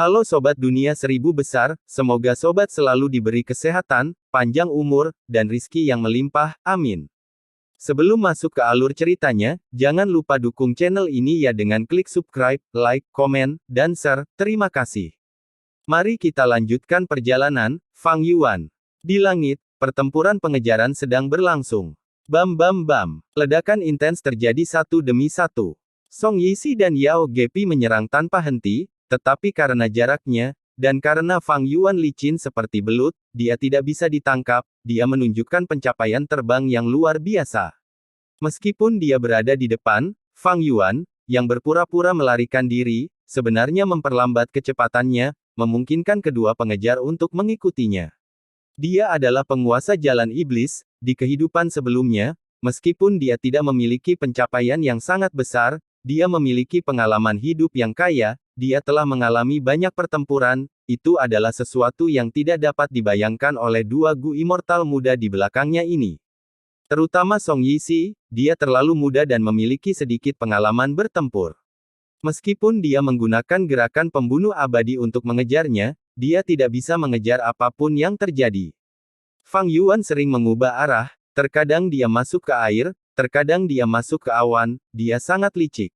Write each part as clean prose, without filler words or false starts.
Halo Sobat Dunia Seribu Besar, semoga Sobat selalu diberi kesehatan, panjang umur, dan rizki yang melimpah, amin. Sebelum masuk ke alur ceritanya, jangan lupa dukung channel ini ya dengan klik subscribe, like, komen, dan share, terima kasih. Mari kita lanjutkan perjalanan, Fang Yuan. Di langit, pertempuran pengejaran sedang berlangsung. Bam bam bam, ledakan intens terjadi satu demi satu. Song Yixi dan Yao Gepi menyerang tanpa henti, tetapi karena jaraknya, dan karena Fang Yuan licin seperti belut, dia tidak bisa ditangkap, dia menunjukkan pencapaian terbang yang luar biasa. Meskipun dia berada di depan, Fang Yuan, yang berpura-pura melarikan diri, sebenarnya memperlambat kecepatannya, memungkinkan kedua pengejar untuk mengikutinya. Dia adalah penguasa jalan iblis, di kehidupan sebelumnya, meskipun dia tidak memiliki pencapaian yang sangat besar, dia memiliki pengalaman hidup yang kaya, dia telah mengalami banyak pertempuran, itu adalah sesuatu yang tidak dapat dibayangkan oleh dua Gu Immortal muda di belakangnya ini. Terutama Song Yixi, dia terlalu muda dan memiliki sedikit pengalaman bertempur. Meskipun dia menggunakan gerakan pembunuh abadi untuk mengejarnya, dia tidak bisa mengejar apapun yang terjadi. Fang Yuan sering mengubah arah, terkadang dia masuk ke air, terkadang dia masuk ke awan, dia sangat licik.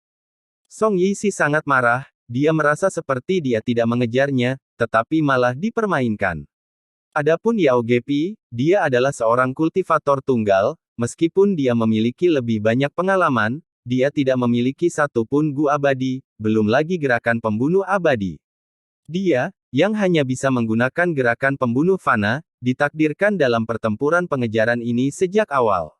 Song Yixi sangat marah, dia merasa seperti dia tidak mengejarnya, tetapi malah dipermainkan. Adapun Yao Gepi, dia adalah seorang kultivator tunggal, meskipun dia memiliki lebih banyak pengalaman, dia tidak memiliki satupun Gu abadi, belum lagi gerakan pembunuh abadi. Dia, yang hanya bisa menggunakan gerakan pembunuh fana, ditakdirkan dalam pertempuran pengejaran ini sejak awal.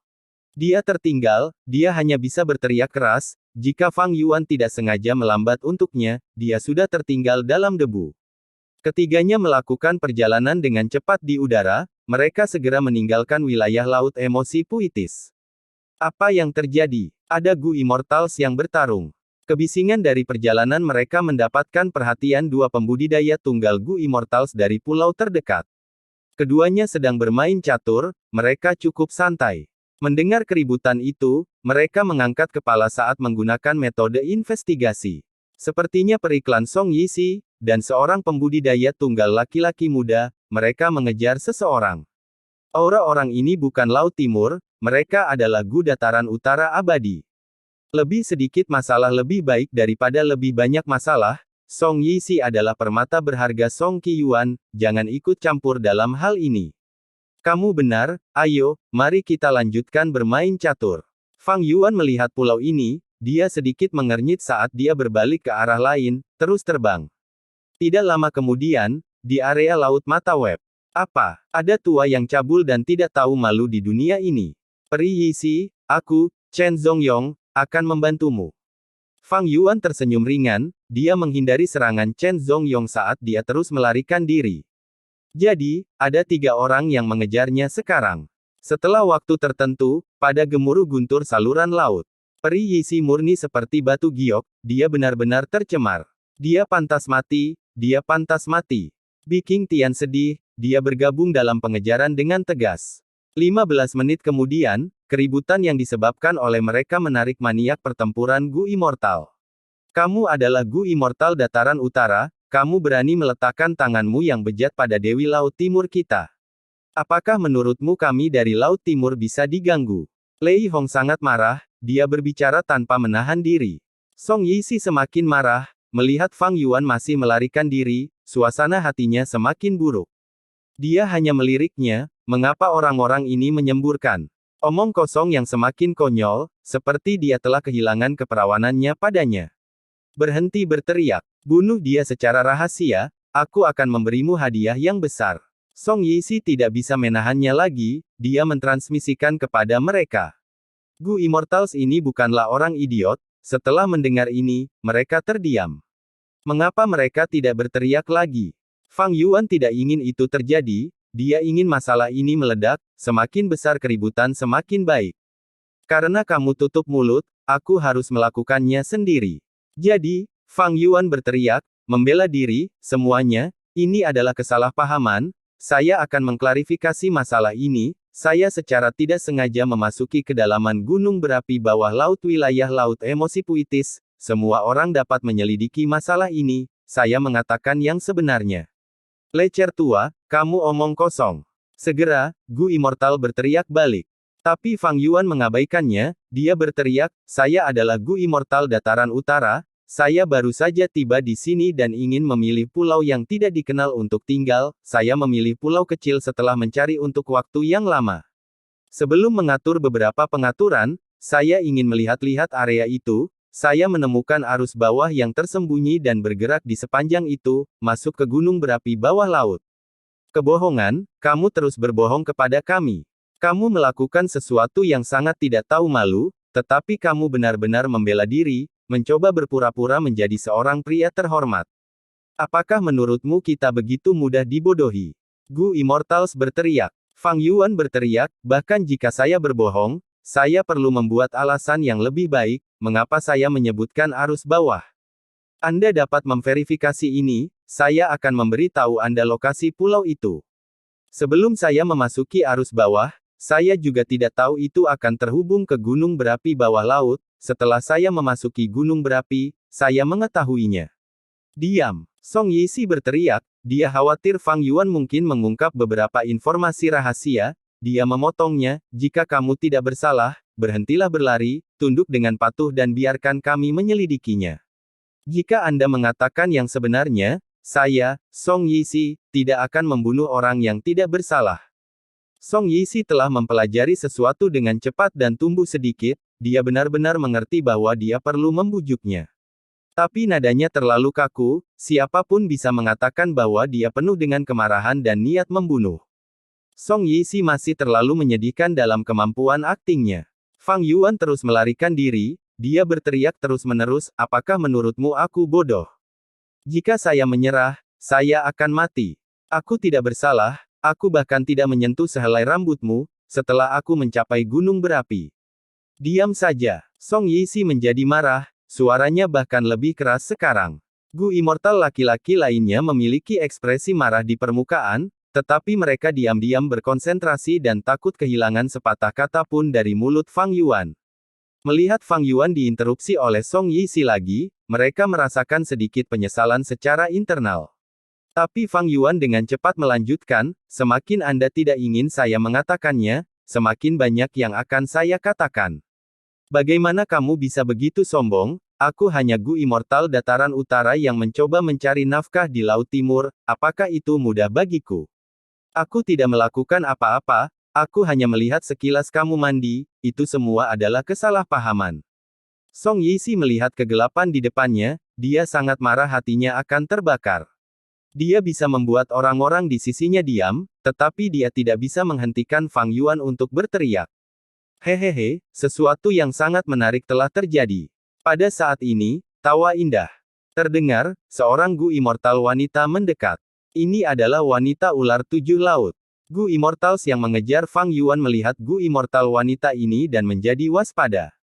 Dia tertinggal, dia hanya bisa berteriak keras, jika Fang Yuan tidak sengaja melambat untuknya, dia sudah tertinggal dalam debu. Ketiganya melakukan perjalanan dengan cepat di udara, mereka segera meninggalkan wilayah laut emosi puitis. Apa yang terjadi? Ada Gu Immortals yang bertarung. Kebisingan dari perjalanan mereka mendapatkan perhatian dua pembudidaya tunggal Gu Immortals dari pulau terdekat. Keduanya sedang bermain catur, mereka cukup santai. Mendengar keributan itu, mereka mengangkat kepala saat menggunakan metode investigasi. Sepertinya periklan Song Yixi, dan seorang pembudidaya tunggal laki-laki muda, mereka mengejar seseorang. Aura orang ini bukan Laut Timur, mereka adalah Gu Dataran Utara Abadi. Lebih sedikit masalah lebih baik daripada lebih banyak masalah, Song Yixi adalah permata berharga Song Qiyuan, jangan ikut campur dalam hal ini. Kamu benar, ayo, mari kita lanjutkan bermain catur. Fang Yuan melihat pulau ini, dia sedikit mengernyit saat dia berbalik ke arah lain, terus terbang. Tidak lama kemudian, di area Laut Mata Web. Apa? Ada tua yang cabul dan tidak tahu malu di dunia ini. Peri Yixi, aku, Chen Zongyong, akan membantumu. Fang Yuan tersenyum ringan, dia menghindari serangan Chen Zongyong saat dia terus melarikan diri. Jadi, ada 3 orang yang mengejarnya sekarang. Setelah waktu tertentu, pada gemuruh guntur saluran laut, Peri Yixi murni seperti batu giok, dia benar-benar tercemar. Dia pantas mati, dia pantas mati. Biking Tian sedih, dia bergabung dalam pengejaran dengan tegas. 15 menit kemudian, keributan yang disebabkan oleh mereka menarik maniak pertempuran Gu Immortal. Kamu adalah Gu Immortal Dataran Utara, kamu berani meletakkan tanganmu yang bejat pada Dewi Laut Timur kita. Apakah menurutmu kami dari Laut Timur bisa diganggu? Lei Hong sangat marah, dia berbicara tanpa menahan diri. Song Yixi semakin marah, melihat Fang Yuan masih melarikan diri, suasana hatinya semakin buruk. Dia hanya meliriknya, mengapa orang-orang ini menyemburkan omong kosong yang semakin konyol, seperti dia telah kehilangan keperawanannya padanya. Berhenti berteriak, bunuh dia secara rahasia, aku akan memberimu hadiah yang besar. Song Yixi tidak bisa menahannya lagi, dia mentransmisikan kepada mereka. Gu Immortals ini bukanlah orang idiot, setelah mendengar ini, mereka terdiam. Mengapa mereka tidak berteriak lagi? Fang Yuan tidak ingin itu terjadi, dia ingin masalah ini meledak, semakin besar keributan semakin baik. Karena kamu tutup mulut, aku harus melakukannya sendiri. Jadi, Fang Yuan berteriak, membela diri, semuanya, ini adalah kesalahpahaman, saya akan mengklarifikasi masalah ini, saya secara tidak sengaja memasuki kedalaman gunung berapi bawah laut wilayah laut emosi puitis, semua orang dapat menyelidiki masalah ini, saya mengatakan yang sebenarnya. Lecer tua, kamu omong kosong. Segera, Gu Immortal berteriak balik. Tapi Fang Yuan mengabaikannya, dia berteriak, saya adalah Gu Immortal Dataran Utara, saya baru saja tiba di sini dan ingin memilih pulau yang tidak dikenal untuk tinggal, saya memilih pulau kecil setelah mencari untuk waktu yang lama. Sebelum mengatur beberapa pengaturan, saya ingin melihat-lihat area itu, saya menemukan arus bawah yang tersembunyi dan bergerak di sepanjang itu, masuk ke gunung berapi bawah laut. Kebohongan, kamu terus berbohong kepada kami. Kamu melakukan sesuatu yang sangat tidak tahu malu, tetapi kamu benar-benar membela diri, mencoba berpura-pura menjadi seorang pria terhormat. Apakah menurutmu kita begitu mudah dibodohi? Gu Immortals berteriak. Fang Yuan berteriak, bahkan jika saya berbohong, saya perlu membuat alasan yang lebih baik, mengapa saya menyebutkan arus bawah. Anda dapat memverifikasi ini, saya akan memberi tahu Anda lokasi pulau itu. Sebelum saya memasuki arus bawah, saya juga tidak tahu itu akan terhubung ke gunung berapi bawah laut, setelah saya memasuki gunung berapi, saya mengetahuinya. Diam, Song Yixi berteriak, dia khawatir Fang Yuan mungkin mengungkap beberapa informasi rahasia, dia memotongnya, jika kamu tidak bersalah, berhentilah berlari, tunduk dengan patuh dan biarkan kami menyelidikinya. Jika Anda mengatakan yang sebenarnya, saya, Song Yixi, tidak akan membunuh orang yang tidak bersalah. Song Yixi telah mempelajari sesuatu dengan cepat dan tumbuh sedikit, dia benar-benar mengerti bahwa dia perlu membujuknya. Tapi nadanya terlalu kaku, siapapun bisa mengatakan bahwa dia penuh dengan kemarahan dan niat membunuh. Song Yixi masih terlalu menyedihkan dalam kemampuan aktingnya. Fang Yuan terus melarikan diri, dia berteriak terus-menerus, apakah menurutmu aku bodoh? Jika saya menyerah, saya akan mati. Aku tidak bersalah. Aku bahkan tidak menyentuh sehelai rambutmu, setelah aku mencapai gunung berapi. Diam saja. Song Yixi menjadi marah, suaranya bahkan lebih keras sekarang. Gu Immortal laki-laki lainnya memiliki ekspresi marah di permukaan, tetapi mereka diam-diam berkonsentrasi dan takut kehilangan sepatah kata pun dari mulut Fang Yuan. Melihat Fang Yuan diinterupsi oleh Song Yixi lagi, mereka merasakan sedikit penyesalan secara internal. Tapi Fang Yuan dengan cepat melanjutkan, semakin Anda tidak ingin saya mengatakannya, semakin banyak yang akan saya katakan. Bagaimana kamu bisa begitu sombong? Aku hanya Gu Immortal Dataran Utara yang mencoba mencari nafkah di Laut Timur, apakah itu mudah bagiku? Aku tidak melakukan apa-apa, aku hanya melihat sekilas kamu mandi, itu semua adalah kesalahpahaman. Song Yixi melihat kegelapan di depannya, dia sangat marah hatinya akan terbakar. Dia bisa membuat orang-orang di sisinya diam, tetapi dia tidak bisa menghentikan Fang Yuan untuk berteriak. Hehehe, sesuatu yang sangat menarik telah terjadi. Pada saat ini, tawa indah terdengar, seorang Gu Immortal wanita mendekat. Ini adalah wanita ular tujuh laut. Gu Immortals yang mengejar Fang Yuan melihat Gu Immortal wanita ini dan menjadi waspada.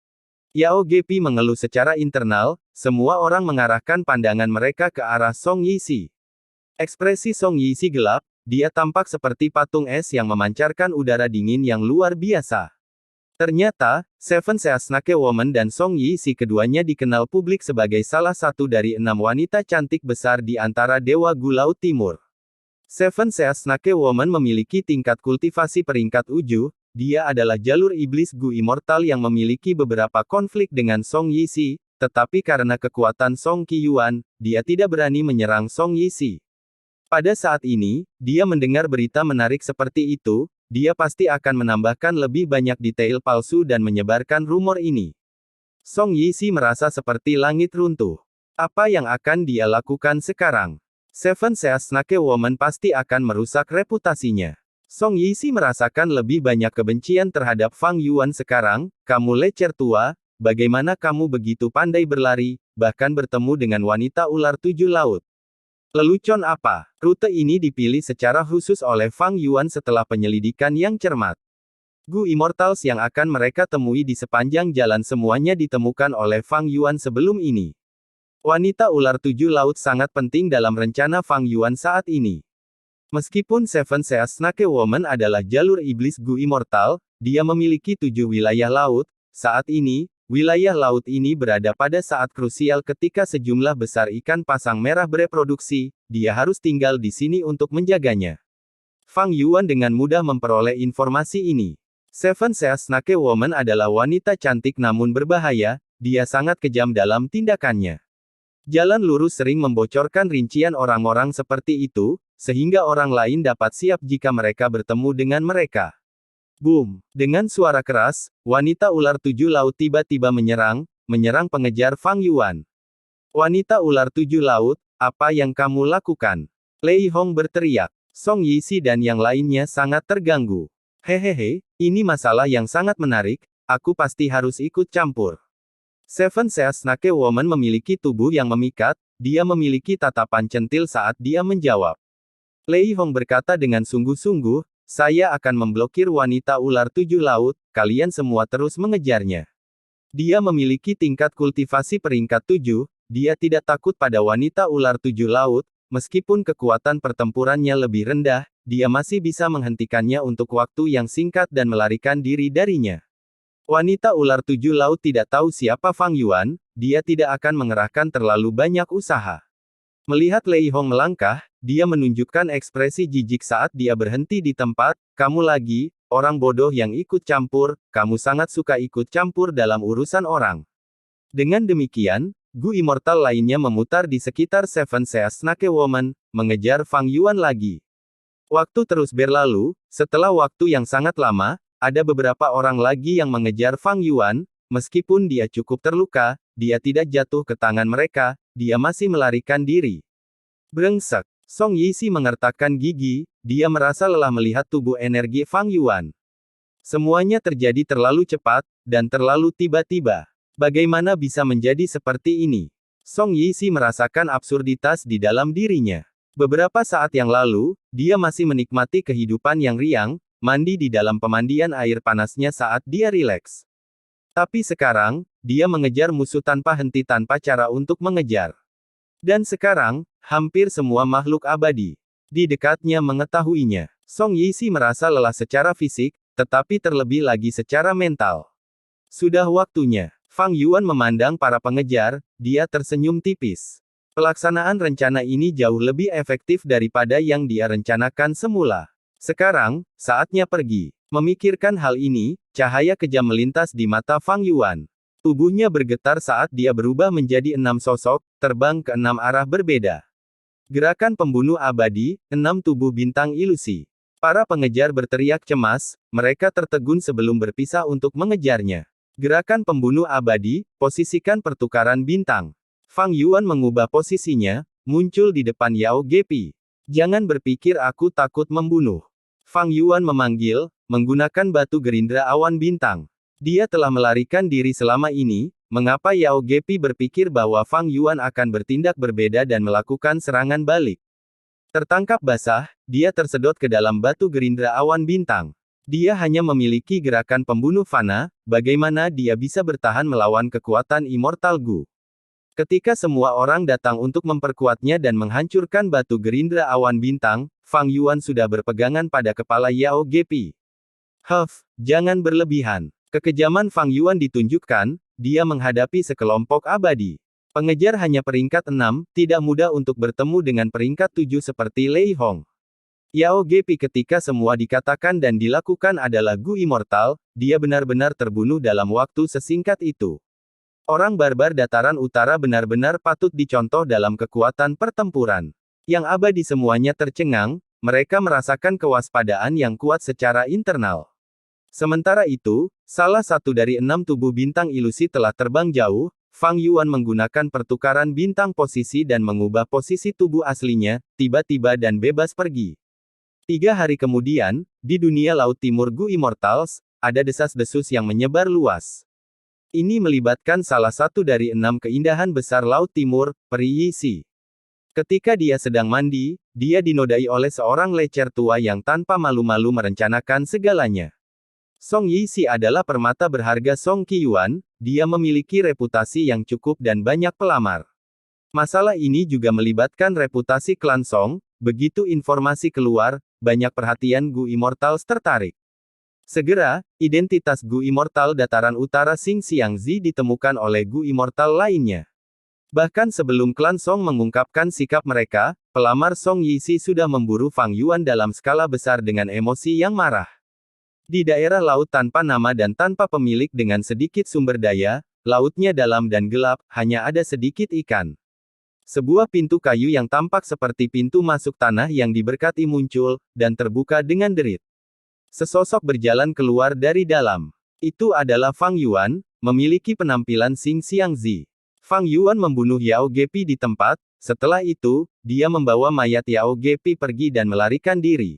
Yao Gepi mengeluh secara internal, semua orang mengarahkan pandangan mereka ke arah Song Yixi. Ekspresi Song Yixi gelap, dia tampak seperti patung es yang memancarkan udara dingin yang luar biasa. Ternyata, Seven Seas Snake Woman dan Song Yixi keduanya dikenal publik sebagai salah satu dari 6 wanita cantik besar di antara Dewa Gu Laut Timur. Seven Seas Snake Woman memiliki tingkat kultivasi peringkat 7, dia adalah jalur iblis Gu Immortal yang memiliki beberapa konflik dengan Song Yixi, tetapi karena kekuatan Song Qiyuan, dia tidak berani menyerang Song Yixi. Pada saat ini, dia mendengar berita menarik seperti itu, dia pasti akan menambahkan lebih banyak detail palsu dan menyebarkan rumor ini. Song Yixi merasa seperti langit runtuh. Apa yang akan dia lakukan sekarang? Seven Seas Snake Woman pasti akan merusak reputasinya. Song Yixi merasakan lebih banyak kebencian terhadap Fang Yuan sekarang, kamu lecer tua, bagaimana kamu begitu pandai berlari, bahkan bertemu dengan wanita ular tujuh laut. Lelucon apa? Rute ini dipilih secara khusus oleh Fang Yuan setelah penyelidikan yang cermat. Gu Immortals yang akan mereka temui di sepanjang jalan semuanya ditemukan oleh Fang Yuan sebelum ini. Wanita ular tujuh laut sangat penting dalam rencana Fang Yuan saat ini. Meskipun Seven Seas Snake Woman adalah jalur iblis Gu Immortal, dia memiliki 7 wilayah laut, saat ini, wilayah laut ini berada pada saat krusial ketika sejumlah besar ikan pasang merah bereproduksi, dia harus tinggal di sini untuk menjaganya. Fang Yuan dengan mudah memperoleh informasi ini. Seven Seas Snake Woman adalah wanita cantik namun berbahaya, dia sangat kejam dalam tindakannya. Jalan lurus sering membocorkan rincian orang-orang seperti itu, sehingga orang lain dapat siap jika mereka bertemu dengan mereka. Boom! Dengan suara keras, wanita ular tujuh laut tiba-tiba menyerang pengejar Fang Yuan. Wanita ular tujuh laut, apa yang kamu lakukan? Lei Hong berteriak. Song Yixi dan yang lainnya sangat terganggu. Hehehe, ini masalah yang sangat menarik, aku pasti harus ikut campur. Seven Seas Snake Woman memiliki tubuh yang memikat, dia memiliki tatapan centil saat dia menjawab. Lei Hong berkata dengan sungguh-sungguh, saya akan memblokir wanita ular tujuh laut, kalian semua terus mengejarnya. Dia memiliki tingkat kultivasi peringkat 7, dia tidak takut pada wanita ular tujuh laut, meskipun kekuatan pertempurannya lebih rendah, dia masih bisa menghentikannya untuk waktu yang singkat dan melarikan diri darinya. Wanita ular tujuh laut tidak tahu siapa Fang Yuan, dia tidak akan mengerahkan terlalu banyak usaha. Melihat Lei Hong melangkah, dia menunjukkan ekspresi jijik saat dia berhenti di tempat, kamu lagi, orang bodoh yang ikut campur, kamu sangat suka ikut campur dalam urusan orang. Dengan demikian, Gu Immortal lainnya memutar di sekitar Seven Seas Snake Woman, mengejar Fang Yuan lagi. Waktu terus berlalu, setelah waktu yang sangat lama, ada beberapa orang lagi yang mengejar Fang Yuan, meskipun dia cukup terluka, dia tidak jatuh ke tangan mereka, dia masih melarikan diri. Brengsek! Song Yixi mengertakkan gigi, dia merasa lelah melihat tubuh energi Fang Yuan. Semuanya terjadi terlalu cepat, dan terlalu tiba-tiba. Bagaimana bisa menjadi seperti ini? Song Yixi merasakan absurditas di dalam dirinya. Beberapa saat yang lalu, dia masih menikmati kehidupan yang riang, mandi di dalam pemandian air panasnya saat dia rileks. Tapi sekarang, dia mengejar musuh tanpa henti tanpa cara untuk mengejar. Dan sekarang, hampir semua makhluk abadi di dekatnya mengetahuinya. Song Yixi merasa lelah secara fisik, tetapi terlebih lagi secara mental. Sudah waktunya. Fang Yuan memandang para pengejar, dia tersenyum tipis. Pelaksanaan rencana ini jauh lebih efektif daripada yang dia rencanakan semula. Sekarang, saatnya pergi. Memikirkan hal ini, cahaya kejam melintas di mata Fang Yuan. Tubuhnya bergetar saat dia berubah menjadi 6 sosok, terbang ke 6 arah berbeda. Gerakan pembunuh abadi, 6 tubuh bintang ilusi. Para pengejar berteriak cemas, mereka tertegun sebelum berpisah untuk mengejarnya. Gerakan pembunuh abadi, posisikan pertukaran bintang. Fang Yuan mengubah posisinya, muncul di depan Yao Gepi. Jangan berpikir aku takut membunuh. Fang Yuan memanggil, menggunakan batu gerindra awan bintang. Dia telah melarikan diri selama ini, mengapa Yao Gepi berpikir bahwa Fang Yuan akan bertindak berbeda dan melakukan serangan balik? Tertangkap basah, dia tersedot ke dalam batu gerindra awan bintang. Dia hanya memiliki gerakan pembunuh fana, bagaimana dia bisa bertahan melawan kekuatan Immortal Gu? Ketika semua orang datang untuk memperkuatnya dan menghancurkan batu gerindra awan bintang, Fang Yuan sudah berpegangan pada kepala Yao Gepi. Jangan berlebihan. Kekejaman Fang Yuan ditunjukkan, dia menghadapi sekelompok abadi. Pengejar hanya peringkat 6, tidak mudah untuk bertemu dengan peringkat 7 seperti Lei Hong. Yao Gepi ketika semua dikatakan dan dilakukan adalah Gu Immortal, dia benar-benar terbunuh dalam waktu sesingkat itu. Orang barbar dataran utara benar-benar patut dicontoh dalam kekuatan pertempuran. Yang abadi semuanya tercengang, mereka merasakan kewaspadaan yang kuat secara internal. Sementara itu, salah satu dari 6 tubuh bintang ilusi telah terbang jauh, Fang Yuan menggunakan pertukaran bintang posisi dan mengubah posisi tubuh aslinya, tiba-tiba dan bebas pergi. 3 hari kemudian, di dunia Laut Timur Gu Immortals, ada desas-desus yang menyebar luas. Ini melibatkan salah satu dari 6 keindahan besar Laut Timur, Peri Yixi. Ketika dia sedang mandi, dia dinodai oleh seorang lecer tua yang tanpa malu-malu merencanakan segalanya. Song Yixi adalah permata berharga Song Qiyuan, dia memiliki reputasi yang cukup dan banyak pelamar. Masalah ini juga melibatkan reputasi klan Song, begitu informasi keluar, banyak perhatian Gu Immortals tertarik. Segera, identitas Gu Immortal dataran utara Xing Xiangzi ditemukan oleh Gu Immortal lainnya. Bahkan sebelum klan Song mengungkapkan sikap mereka, pelamar Song Yixi sudah memburu Fang Yuan dalam skala besar dengan emosi yang marah. Di daerah laut tanpa nama dan tanpa pemilik dengan sedikit sumber daya, lautnya dalam dan gelap, hanya ada sedikit ikan. Sebuah pintu kayu yang tampak seperti pintu masuk tanah yang diberkati muncul, dan terbuka dengan derit. Sesosok berjalan keluar dari dalam. Itu adalah Fang Yuan, memiliki penampilan Xing Xiangzi. Fang Yuan membunuh Yao Gepi di tempat, setelah itu, dia membawa mayat Yao Gepi pergi dan melarikan diri.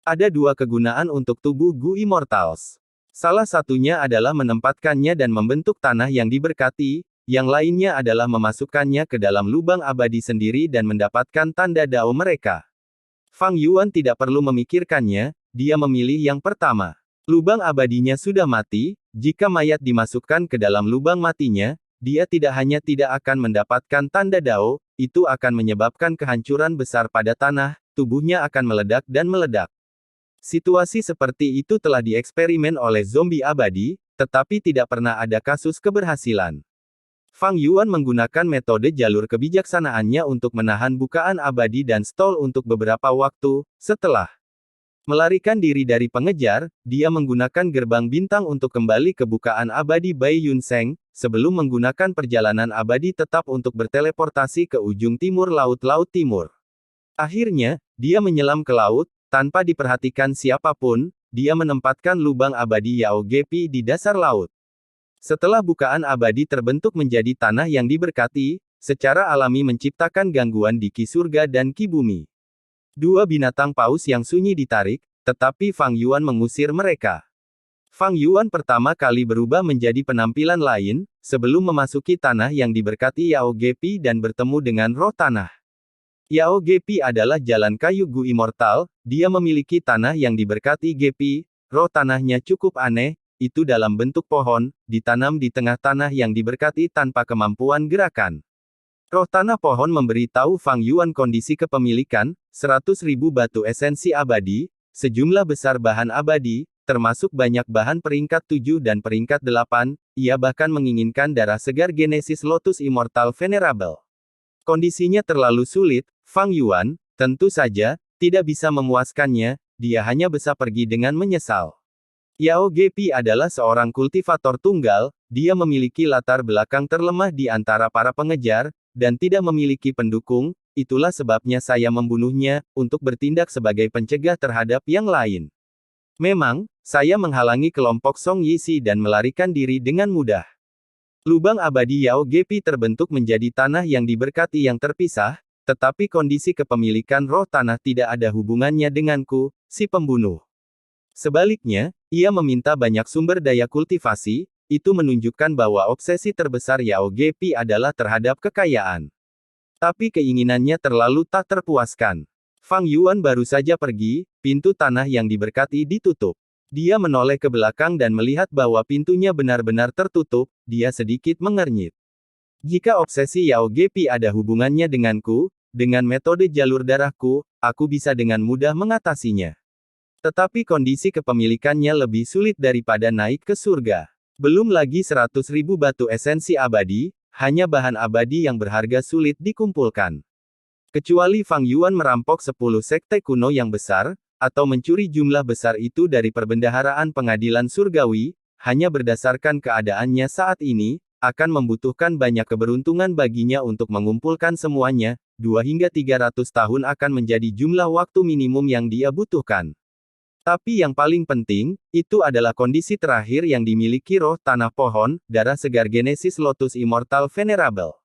Ada dua kegunaan untuk tubuh Gu Immortals. Salah satunya adalah menempatkannya dan membentuk tanah yang diberkati, yang lainnya adalah memasukkannya ke dalam lubang abadi sendiri dan mendapatkan tanda Dao mereka. Fang Yuan tidak perlu memikirkannya, dia memilih yang pertama. Lubang abadinya sudah mati, jika mayat dimasukkan ke dalam lubang matinya, dia tidak hanya tidak akan mendapatkan tanda Dao, itu akan menyebabkan kehancuran besar pada tanah, tubuhnya akan meledak dan meledak. Situasi seperti itu telah dieksperimen oleh zombie abadi, tetapi tidak pernah ada kasus keberhasilan. Fang Yuan menggunakan metode jalur kebijaksanaannya untuk menahan bukaan abadi dan stall untuk beberapa waktu. Setelah melarikan diri dari pengejar, dia menggunakan gerbang bintang untuk kembali ke bukaan abadi Bai Yunseng, sebelum menggunakan perjalanan abadi tetap untuk berteleportasi ke ujung timur Laut Timur. Akhirnya, dia menyelam ke laut, tanpa diperhatikan siapapun, dia menempatkan lubang abadi Yao Gepi di dasar laut. Setelah bukaan abadi terbentuk menjadi tanah yang diberkati, secara alami menciptakan gangguan di Ki Surga dan Ki Bumi. Dua binatang paus yang sunyi ditarik, tetapi Fang Yuan mengusir mereka. Fang Yuan pertama kali berubah menjadi penampilan lain, sebelum memasuki tanah yang diberkati Yao Gepi dan bertemu dengan roh tanah. Yao Gepi adalah jalan kayu Gu Immortal, dia memiliki tanah yang diberkati Gepi, roh tanahnya cukup aneh, itu dalam bentuk pohon, ditanam di tengah tanah yang diberkati tanpa kemampuan gerakan. Roh tanah pohon memberi tahu Fang Yuan kondisi kepemilikan, 100.000 batu esensi abadi, sejumlah besar bahan abadi, termasuk banyak bahan peringkat 7 dan peringkat 8, ia bahkan menginginkan darah segar Genesis Lotus Immortal Venerable. Kondisinya terlalu sulit, Fang Yuan, tentu saja, tidak bisa memuaskannya, dia hanya bisa pergi dengan menyesal. Yao Gepi adalah seorang kultivator tunggal, dia memiliki latar belakang terlemah di antara para pengejar, dan tidak memiliki pendukung, itulah sebabnya saya membunuhnya, untuk bertindak sebagai pencegah terhadap yang lain. Memang, saya menghalangi kelompok Song Yixi dan melarikan diri dengan mudah. Lubang abadi Yao Gepi terbentuk menjadi tanah yang diberkati yang terpisah, tetapi kondisi kepemilikan roh tanah tidak ada hubungannya denganku, si pembunuh. Sebaliknya, ia meminta banyak sumber daya kultivasi, itu menunjukkan bahwa obsesi terbesar Yao Gepi adalah terhadap kekayaan. Tapi keinginannya terlalu tak terpuaskan. Fang Yuan baru saja pergi, pintu tanah yang diberkati ditutup. Dia menoleh ke belakang dan melihat bahwa pintunya benar-benar tertutup, dia sedikit mengernyit. Jika obsesi Yao Gepi ada hubungannya denganku, dengan metode jalur darahku, aku bisa dengan mudah mengatasinya. Tetapi kondisi kepemilikannya lebih sulit daripada naik ke surga. Belum lagi 100.000 batu esensi abadi, hanya bahan abadi yang berharga sulit dikumpulkan. Kecuali Fang Yuan merampok 10 sekte kuno yang besar, atau mencuri jumlah besar itu dari perbendaharaan pengadilan surgawi, hanya berdasarkan keadaannya saat ini, akan membutuhkan banyak keberuntungan baginya untuk mengumpulkan semuanya, 2 hingga 300 tahun akan menjadi jumlah waktu minimum yang dia butuhkan. Tapi yang paling penting, itu adalah kondisi terakhir yang dimiliki roh tanah pohon, darah segar Genesis Lotus Immortal Venerable.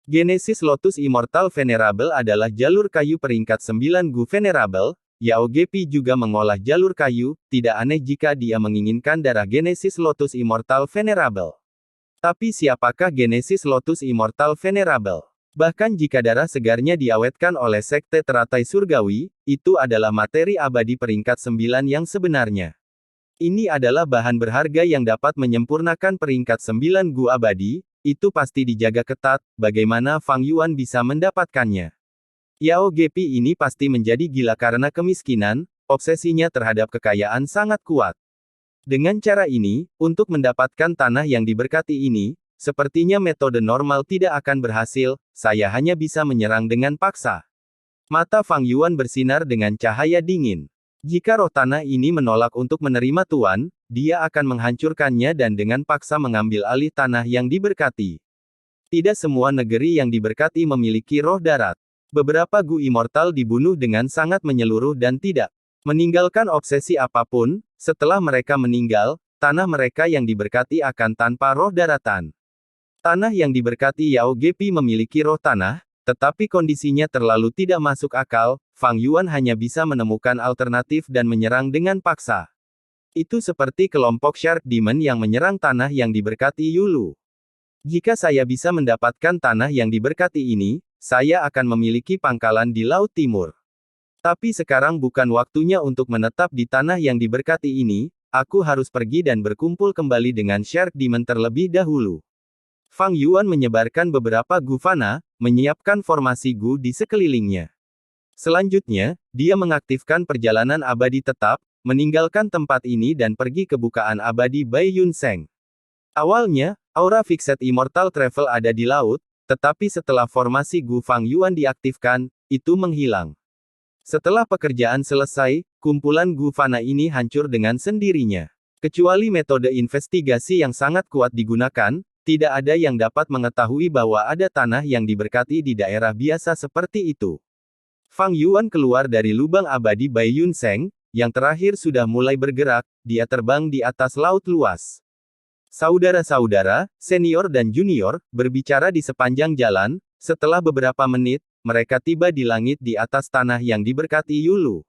Genesis Lotus Immortal Venerable adalah jalur kayu peringkat 9 Gu Venerable, Yao Gepi juga mengolah jalur kayu, tidak aneh jika dia menginginkan darah Genesis Lotus Immortal Venerable. Tapi siapakah Genesis Lotus Immortal Venerable? Bahkan jika darah segarnya diawetkan oleh sekte teratai surgawi, itu adalah materi abadi peringkat 9 yang sebenarnya. Ini adalah bahan berharga yang dapat menyempurnakan peringkat 9 Gu abadi, itu pasti dijaga ketat, bagaimana Fang Yuan bisa mendapatkannya. Yao Gepi ini pasti menjadi gila karena kemiskinan, obsesinya terhadap kekayaan sangat kuat. Dengan cara ini, untuk mendapatkan tanah yang diberkati ini, sepertinya metode normal tidak akan berhasil, saya hanya bisa menyerang dengan paksa. Mata Fang Yuan bersinar dengan cahaya dingin. Jika roh tanah ini menolak untuk menerima Tuan, dia akan menghancurkannya dan dengan paksa mengambil alih tanah yang diberkati. Tidak semua negeri yang diberkati memiliki roh darat. Beberapa Gu Immortal dibunuh dengan sangat menyeluruh dan tidak meninggalkan obsesi apapun. Setelah mereka meninggal, tanah mereka yang diberkati akan tanpa roh daratan. Tanah yang diberkati Yao Gepi memiliki roh tanah, tetapi kondisinya terlalu tidak masuk akal. Fang Yuan hanya bisa menemukan alternatif dan menyerang dengan paksa. Itu seperti kelompok Shark Demon yang menyerang tanah yang diberkati Yulu. Jika saya bisa mendapatkan tanah yang diberkati ini, saya akan memiliki pangkalan di Laut Timur. Tapi sekarang bukan waktunya untuk menetap di tanah yang diberkati ini, aku harus pergi dan berkumpul kembali dengan Shark Demon terlebih dahulu. Fang Yuan menyebarkan beberapa Gu Fana, menyiapkan formasi Gu di sekelilingnya. Selanjutnya, dia mengaktifkan perjalanan abadi tetap, meninggalkan tempat ini dan pergi ke bukaan abadi Bai Yun Seng. Awalnya, aura Fixed Immortal Travel ada di laut, tetapi setelah formasi Gu Fang Yuan diaktifkan, itu menghilang. Setelah pekerjaan selesai, kumpulan Gu Fana ini hancur dengan sendirinya. Kecuali metode investigasi yang sangat kuat digunakan, tidak ada yang dapat mengetahui bahwa ada tanah yang diberkati di daerah biasa seperti itu. Fang Yuan keluar dari lubang abadi Bai Yun Seng, yang terakhir sudah mulai bergerak, dia terbang di atas laut luas. Saudara-saudara, senior dan junior, berbicara di sepanjang jalan. Setelah beberapa menit, mereka tiba di langit di atas tanah yang diberkati Yulu.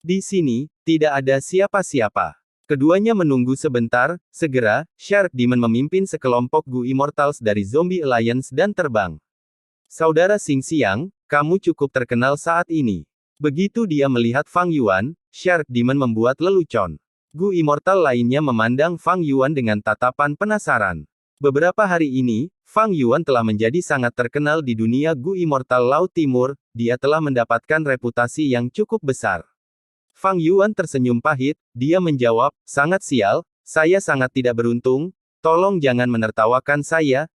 Di sini, tidak ada siapa-siapa. Keduanya menunggu sebentar. Segera, Shark Demon memimpin sekelompok Gu Immortals dari Zombie Alliance dan terbang. Saudara Xing Xiang, kamu cukup terkenal saat ini. Begitu dia melihat Fang Yuan, Shark Demon membuat lelucon. Gu Immortal lainnya memandang Fang Yuan dengan tatapan penasaran. Beberapa hari ini, Fang Yuan telah menjadi sangat terkenal di dunia Gu Immortal Laut Timur, dia telah mendapatkan reputasi yang cukup besar. Fang Yuan tersenyum pahit, dia menjawab, sangat sial, saya sangat tidak beruntung, tolong jangan menertawakan saya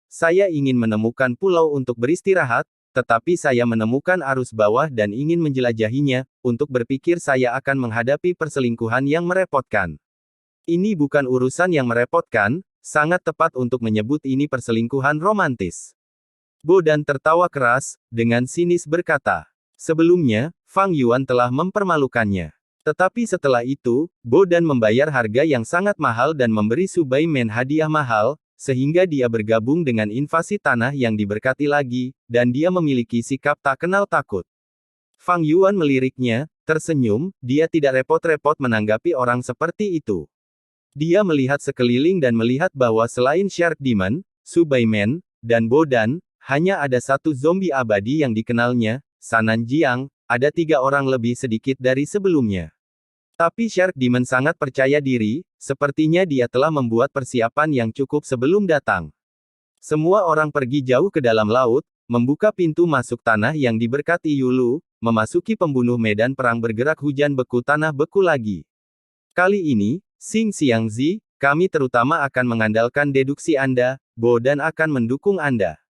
ingin menemukan pulau untuk beristirahat, tetapi saya menemukan arus bawah dan ingin menjelajahinya, untuk berpikir saya akan menghadapi perselingkuhan yang merepotkan. Ini bukan urusan yang merepotkan, sangat tepat untuk menyebut ini perselingkuhan romantis. Bo Dan tertawa keras, dengan sinis berkata. Sebelumnya, Fang Yuan telah mempermalukannya. Tetapi setelah itu, Bo Dan membayar harga yang sangat mahal dan memberi Su Bai Men hadiah mahal, sehingga dia bergabung dengan invasi tanah yang diberkati lagi, dan dia memiliki sikap tak kenal takut. Fang Yuan meliriknya, tersenyum, dia tidak repot-repot menanggapi orang seperti itu. Dia melihat sekeliling dan melihat bahwa selain Shark Demon, Su Bai Men, dan Bo Dan, hanya ada satu zombie abadi yang dikenalnya, Sanan Jiang, ada 3 orang lebih sedikit dari sebelumnya. Tapi Shark Demon sangat percaya diri, sepertinya dia telah membuat persiapan yang cukup sebelum datang. Semua orang pergi jauh ke dalam laut, membuka pintu masuk tanah yang diberkati Yulu, memasuki pembunuh medan perang bergerak hujan beku tanah beku lagi. Kali ini, Xing Xiangzi, kami terutama akan mengandalkan deduksi Anda, Bo Dan akan mendukung Anda.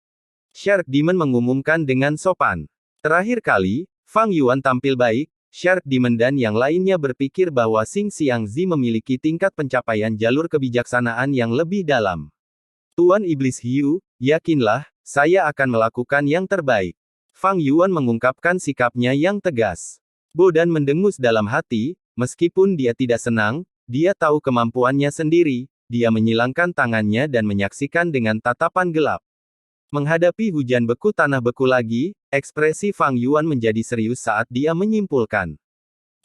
Shark Demon mengumumkan dengan sopan. Terakhir kali, Fang Yuan tampil baik, Shark Demon dan yang lainnya berpikir bahwa Xing Xiangzi memiliki tingkat pencapaian jalur kebijaksanaan yang lebih dalam. Tuan Iblis Hiu, yakinlah, saya akan melakukan yang terbaik. Fang Yuan mengungkapkan sikapnya yang tegas. Bo Dan mendengus dalam hati, meskipun dia tidak senang, dia tahu kemampuannya sendiri, dia menyilangkan tangannya dan menyaksikan dengan tatapan gelap. Menghadapi hujan beku tanah beku lagi, ekspresi Fang Yuan menjadi serius saat dia menyimpulkan.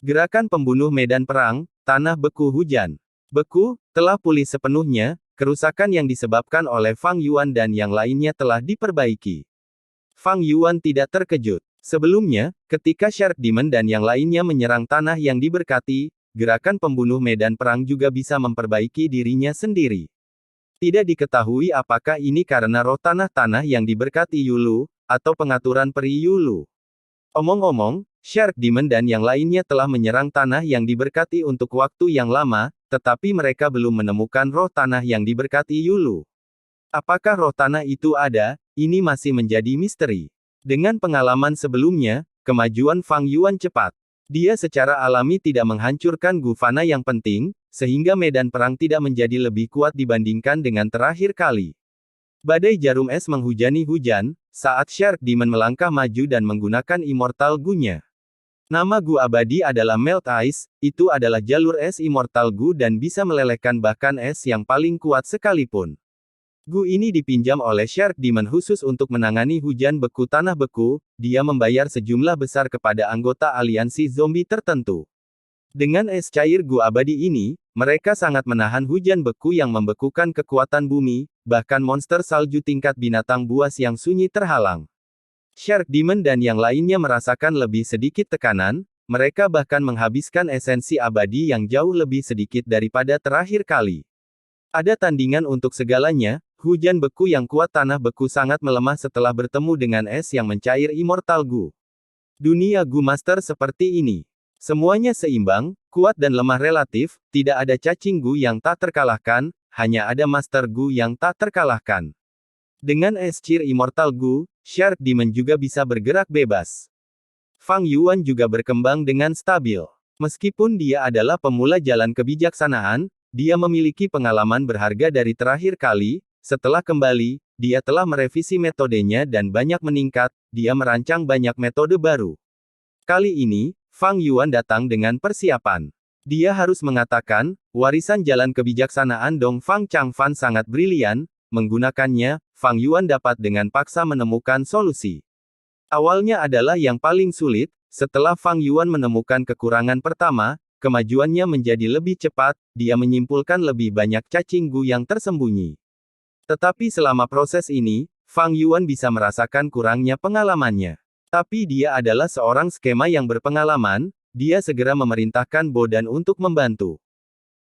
Gerakan pembunuh medan perang, tanah beku hujan. Beku, telah pulih sepenuhnya, kerusakan yang disebabkan oleh Fang Yuan dan yang lainnya telah diperbaiki. Fang Yuan tidak terkejut. Sebelumnya, ketika Shark Demon dan yang lainnya menyerang tanah yang diberkati, gerakan pembunuh medan perang juga bisa memperbaiki dirinya sendiri. Tidak diketahui apakah ini karena roh tanah-tanah yang diberkati Yulu, atau pengaturan peri Yulu. Omong-omong, Shark Demon dan yang lainnya telah menyerang tanah yang diberkati untuk waktu yang lama, tetapi mereka belum menemukan roh tanah yang diberkati Yulu. Apakah roh tanah itu ada? Ini masih menjadi misteri. Dengan pengalaman sebelumnya, kemajuan Fang Yuan cepat. Dia secara alami tidak menghancurkan gufana yang penting, sehingga medan perang tidak menjadi lebih kuat dibandingkan dengan terakhir kali. Badai jarum es menghujani hujan, saat Shark Demon melangkah maju dan menggunakan Immortal Gu-nya. Nama Gu abadi adalah Melt Ice, itu adalah jalur es Immortal Gu dan bisa melelehkan bahkan es yang paling kuat sekalipun. Gu ini dipinjam oleh Shark Demon khusus untuk menangani hujan beku tanah beku, dia membayar sejumlah besar kepada anggota aliansi zombie tertentu. Dengan es cair Gu abadi ini, mereka sangat menahan hujan beku yang membekukan kekuatan bumi, bahkan monster salju tingkat binatang buas yang sunyi terhalang. Shark Demon dan yang lainnya merasakan lebih sedikit tekanan, mereka bahkan menghabiskan esensi abadi yang jauh lebih sedikit daripada terakhir kali. Ada tandingan untuk segalanya, hujan beku yang kuat tanah beku sangat melemah setelah bertemu dengan es yang mencair Immortal Gu. Dunia Gu Master seperti ini. Semuanya seimbang, kuat dan lemah relatif, tidak ada cacing Gu yang tak terkalahkan, hanya ada Master Gu yang tak terkalahkan. Dengan es cair Immortal Gu, Shark Demon juga bisa bergerak bebas. Fang Yuan juga berkembang dengan stabil. Meskipun dia adalah pemula jalan kebijaksanaan, dia memiliki pengalaman berharga dari terakhir kali. Setelah kembali, dia telah merevisi metodenya dan banyak meningkat, dia merancang banyak metode baru. Kali ini, Fang Yuan datang dengan persiapan. Dia harus mengatakan, warisan jalan kebijaksanaan Dong Fang Changfan sangat brilian. Menggunakannya, Fang Yuan dapat dengan paksa menemukan solusi. Awalnya adalah yang paling sulit, setelah Fang Yuan menemukan kekurangan pertama, kemajuannya menjadi lebih cepat, dia menyimpulkan lebih banyak cacing Gu yang tersembunyi. Tetapi selama proses ini, Fang Yuan bisa merasakan kurangnya pengalamannya. Tapi dia adalah seorang skema yang berpengalaman, dia segera memerintahkan Bo Dan untuk membantu.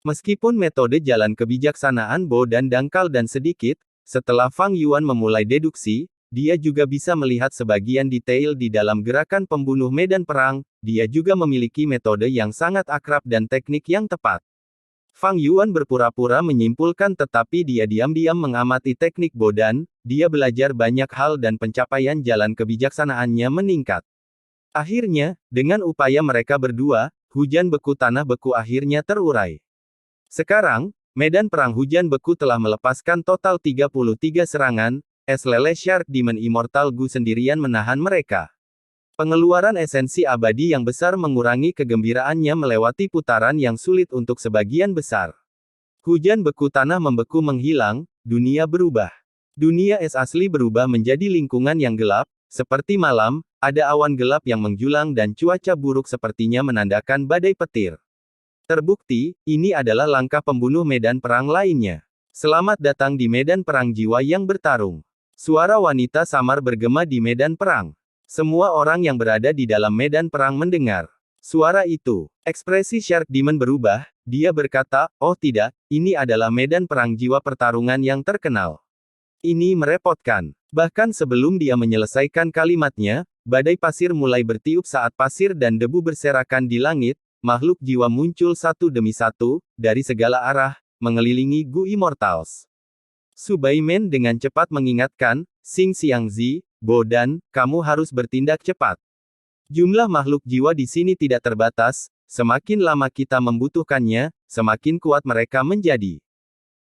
Meskipun metode jalan kebijaksanaan Bo Dan dangkal dan sedikit, setelah Fang Yuan memulai deduksi, dia juga bisa melihat sebagian detail di dalam gerakan pembunuh medan perang, dia juga memiliki metode yang sangat akrab dan teknik yang tepat. Fang Yuan berpura-pura menyimpulkan tetapi dia diam-diam mengamati teknik Bo Dan, dia belajar banyak hal dan pencapaian jalan kebijaksanaannya meningkat. Akhirnya, dengan upaya mereka berdua, hujan beku tanah beku akhirnya terurai. Sekarang, medan perang hujan beku telah melepaskan total 33 serangan, es lele Shark Demon Immortal Gu sendirian menahan mereka. Pengeluaran esensi abadi yang besar mengurangi kegembiraannya melewati putaran yang sulit untuk sebagian besar. Hujan beku tanah membeku menghilang, dunia berubah. Dunia es asli berubah menjadi lingkungan yang gelap, seperti malam, ada awan gelap yang menjulang dan cuaca buruk sepertinya menandakan badai petir. Terbukti, ini adalah langkah pembunuh medan perang lainnya. Selamat datang di medan perang jiwa yang bertarung. Suara wanita samar bergema di medan perang. Semua orang yang berada di dalam medan perang mendengar suara itu. Ekspresi Shark Demon berubah, dia berkata, oh tidak, ini adalah medan perang jiwa pertarungan yang terkenal. Ini merepotkan. Bahkan sebelum dia menyelesaikan kalimatnya, badai pasir mulai bertiup saat pasir dan debu berserakan di langit. Makhluk jiwa muncul satu demi satu, dari segala arah, mengelilingi Gu Immortals. Su Baimen dengan cepat mengingatkan, Xing Xiangzi, Bo Dan, kamu harus bertindak cepat. Jumlah makhluk jiwa di sini tidak terbatas, semakin lama kita membutuhkannya, semakin kuat mereka menjadi.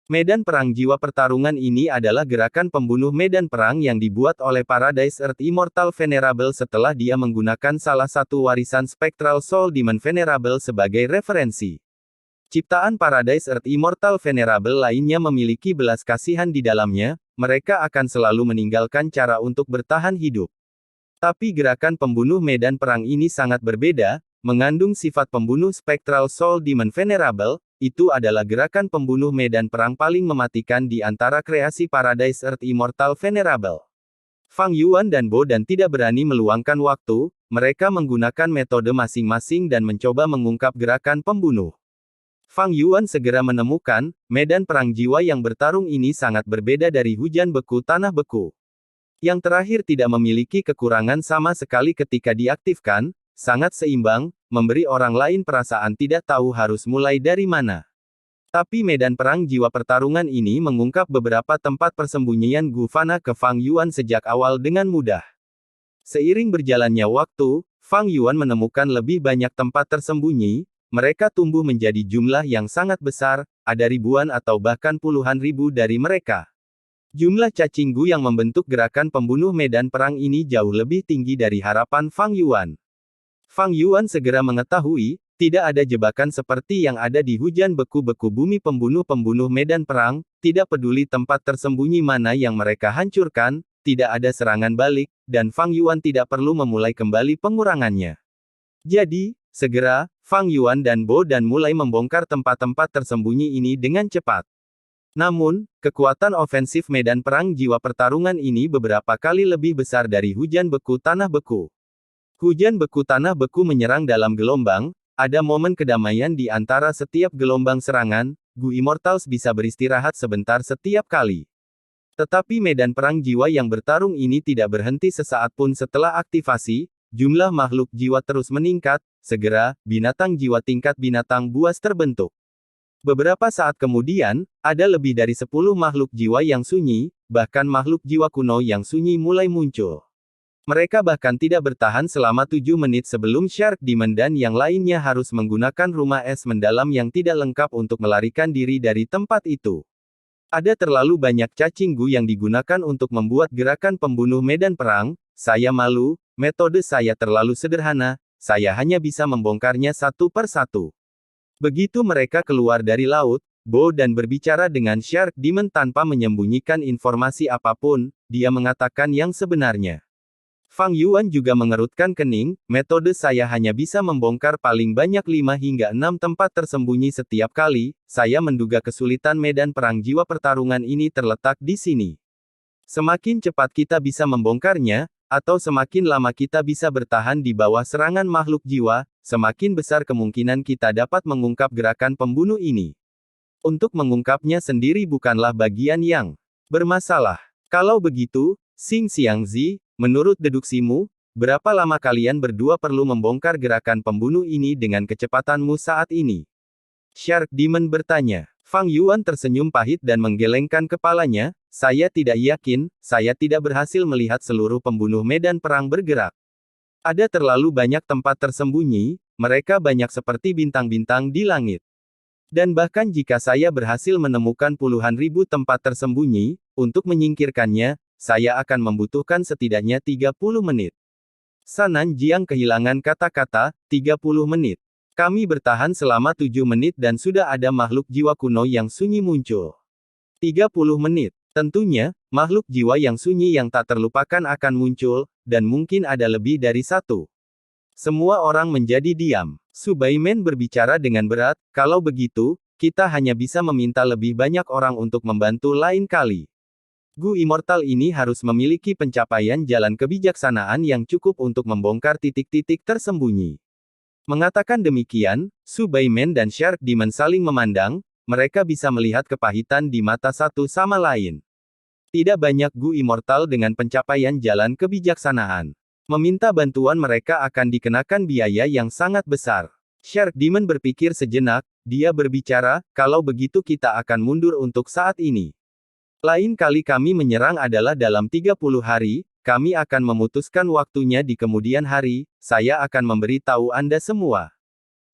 Medan perang jiwa pertarungan ini adalah gerakan pembunuh medan perang yang dibuat oleh Paradise Earth Immortal Venerable setelah dia menggunakan salah satu warisan Spectral Soul Demon Venerable sebagai referensi. Ciptaan Paradise Earth Immortal Venerable lainnya memiliki belas kasihan di dalamnya, mereka akan selalu meninggalkan cara untuk bertahan hidup. Tapi gerakan pembunuh medan perang ini sangat berbeda, mengandung sifat pembunuh Spectral Soul Demon Venerable. Itu adalah gerakan pembunuh medan perang paling mematikan di antara kreasi Paradise Earth Immortal Venerable. Fang Yuan dan Bo Dan tidak berani meluangkan waktu, mereka menggunakan metode masing-masing dan mencoba mengungkap gerakan pembunuh. Fang Yuan segera menemukan, medan perang jiwa yang bertarung ini sangat berbeda dari hujan beku tanah beku. Yang terakhir tidak memiliki kekurangan sama sekali ketika diaktifkan, sangat seimbang, memberi orang lain perasaan tidak tahu harus mulai dari mana. Tapi medan perang jiwa pertarungan ini mengungkap beberapa tempat persembunyian Gu Fana ke Fang Yuan sejak awal dengan mudah. Seiring berjalannya waktu, Fang Yuan menemukan lebih banyak tempat tersembunyi, mereka tumbuh menjadi jumlah yang sangat besar, ada ribuan atau bahkan puluhan ribu dari mereka. Jumlah cacing Gu yang membentuk gerakan pembunuh medan perang ini jauh lebih tinggi dari harapan Fang Yuan. Fang Yuan segera mengetahui, tidak ada jebakan seperti yang ada di hujan beku-beku bumi pembunuh-pembunuh medan perang, tidak peduli tempat tersembunyi mana yang mereka hancurkan, tidak ada serangan balik, dan Fang Yuan tidak perlu memulai kembali pengurangannya. Jadi, segera, Fang Yuan dan Bo Dan mulai membongkar tempat-tempat tersembunyi ini dengan cepat. Namun, kekuatan ofensif medan perang jiwa pertarungan ini beberapa kali lebih besar dari hujan beku tanah beku. Hujan beku tanah beku menyerang dalam gelombang, ada momen kedamaian di antara setiap gelombang serangan, Gu Immortals bisa beristirahat sebentar setiap kali. Tetapi medan perang jiwa yang bertarung ini tidak berhenti sesaat pun setelah aktivasi, jumlah makhluk jiwa terus meningkat, segera, binatang jiwa tingkat binatang buas terbentuk. Beberapa saat kemudian, ada lebih dari 10 makhluk jiwa yang sunyi, bahkan makhluk jiwa kuno yang sunyi mulai muncul. Mereka bahkan tidak bertahan selama 7 menit sebelum Shark Demon dan yang lainnya harus menggunakan rumah es mendalam yang tidak lengkap untuk melarikan diri dari tempat itu. Ada terlalu banyak cacing Gu yang digunakan untuk membuat gerakan pembunuh medan perang, saya malu, metode saya terlalu sederhana, saya hanya bisa membongkarnya satu per satu. Begitu mereka keluar dari laut, Bo Dan berbicara dengan Shark Demon tanpa menyembunyikan informasi apapun, dia mengatakan yang sebenarnya. Fang Yuan juga mengerutkan kening, metode saya hanya bisa membongkar paling banyak 5 hingga 6 tempat tersembunyi setiap kali, saya menduga kesulitan medan perang jiwa pertarungan ini terletak di sini. Semakin cepat kita bisa membongkarnya, atau semakin lama kita bisa bertahan di bawah serangan makhluk jiwa, semakin besar kemungkinan kita dapat mengungkap gerakan pembunuh ini. Untuk mengungkapnya sendiri bukanlah bagian yang bermasalah. Kalau begitu, Xing Xiangzi, menurut deduksimu, berapa lama kalian berdua perlu membongkar gerakan pembunuh ini dengan kecepatanmu saat ini? Shark Demon bertanya. Fang Yuan tersenyum pahit dan menggelengkan kepalanya, saya tidak yakin, saya tidak berhasil melihat seluruh pembunuh medan perang bergerak. Ada terlalu banyak tempat tersembunyi, mereka banyak seperti bintang-bintang di langit. Dan bahkan jika saya berhasil menemukan puluhan ribu tempat tersembunyi, untuk menyingkirkannya, saya akan membutuhkan setidaknya 30 menit. Sanan Jiang kehilangan kata-kata, 30 menit. Kami bertahan selama 7 menit dan sudah ada makhluk jiwa kuno yang sunyi muncul. 30 menit. Tentunya, makhluk jiwa yang sunyi yang tak terlupakan akan muncul, dan mungkin ada lebih dari satu. Semua orang menjadi diam. Su Baimen berbicara dengan berat, kalau begitu, kita hanya bisa meminta lebih banyak orang untuk membantu lain kali. Gu Immortal ini harus memiliki pencapaian jalan kebijaksanaan yang cukup untuk membongkar titik-titik tersembunyi. Mengatakan demikian, Su Baimen dan Shark Demon saling memandang, mereka bisa melihat kepahitan di mata satu sama lain. Tidak banyak Gu Immortal dengan pencapaian jalan kebijaksanaan. Meminta bantuan mereka akan dikenakan biaya yang sangat besar. Shark Demon berpikir sejenak, dia berbicara, kalau begitu kita akan mundur untuk saat ini. Lain kali kami menyerang adalah dalam 30 hari, kami akan memutuskan waktunya di kemudian hari, saya akan memberi tahu Anda semua.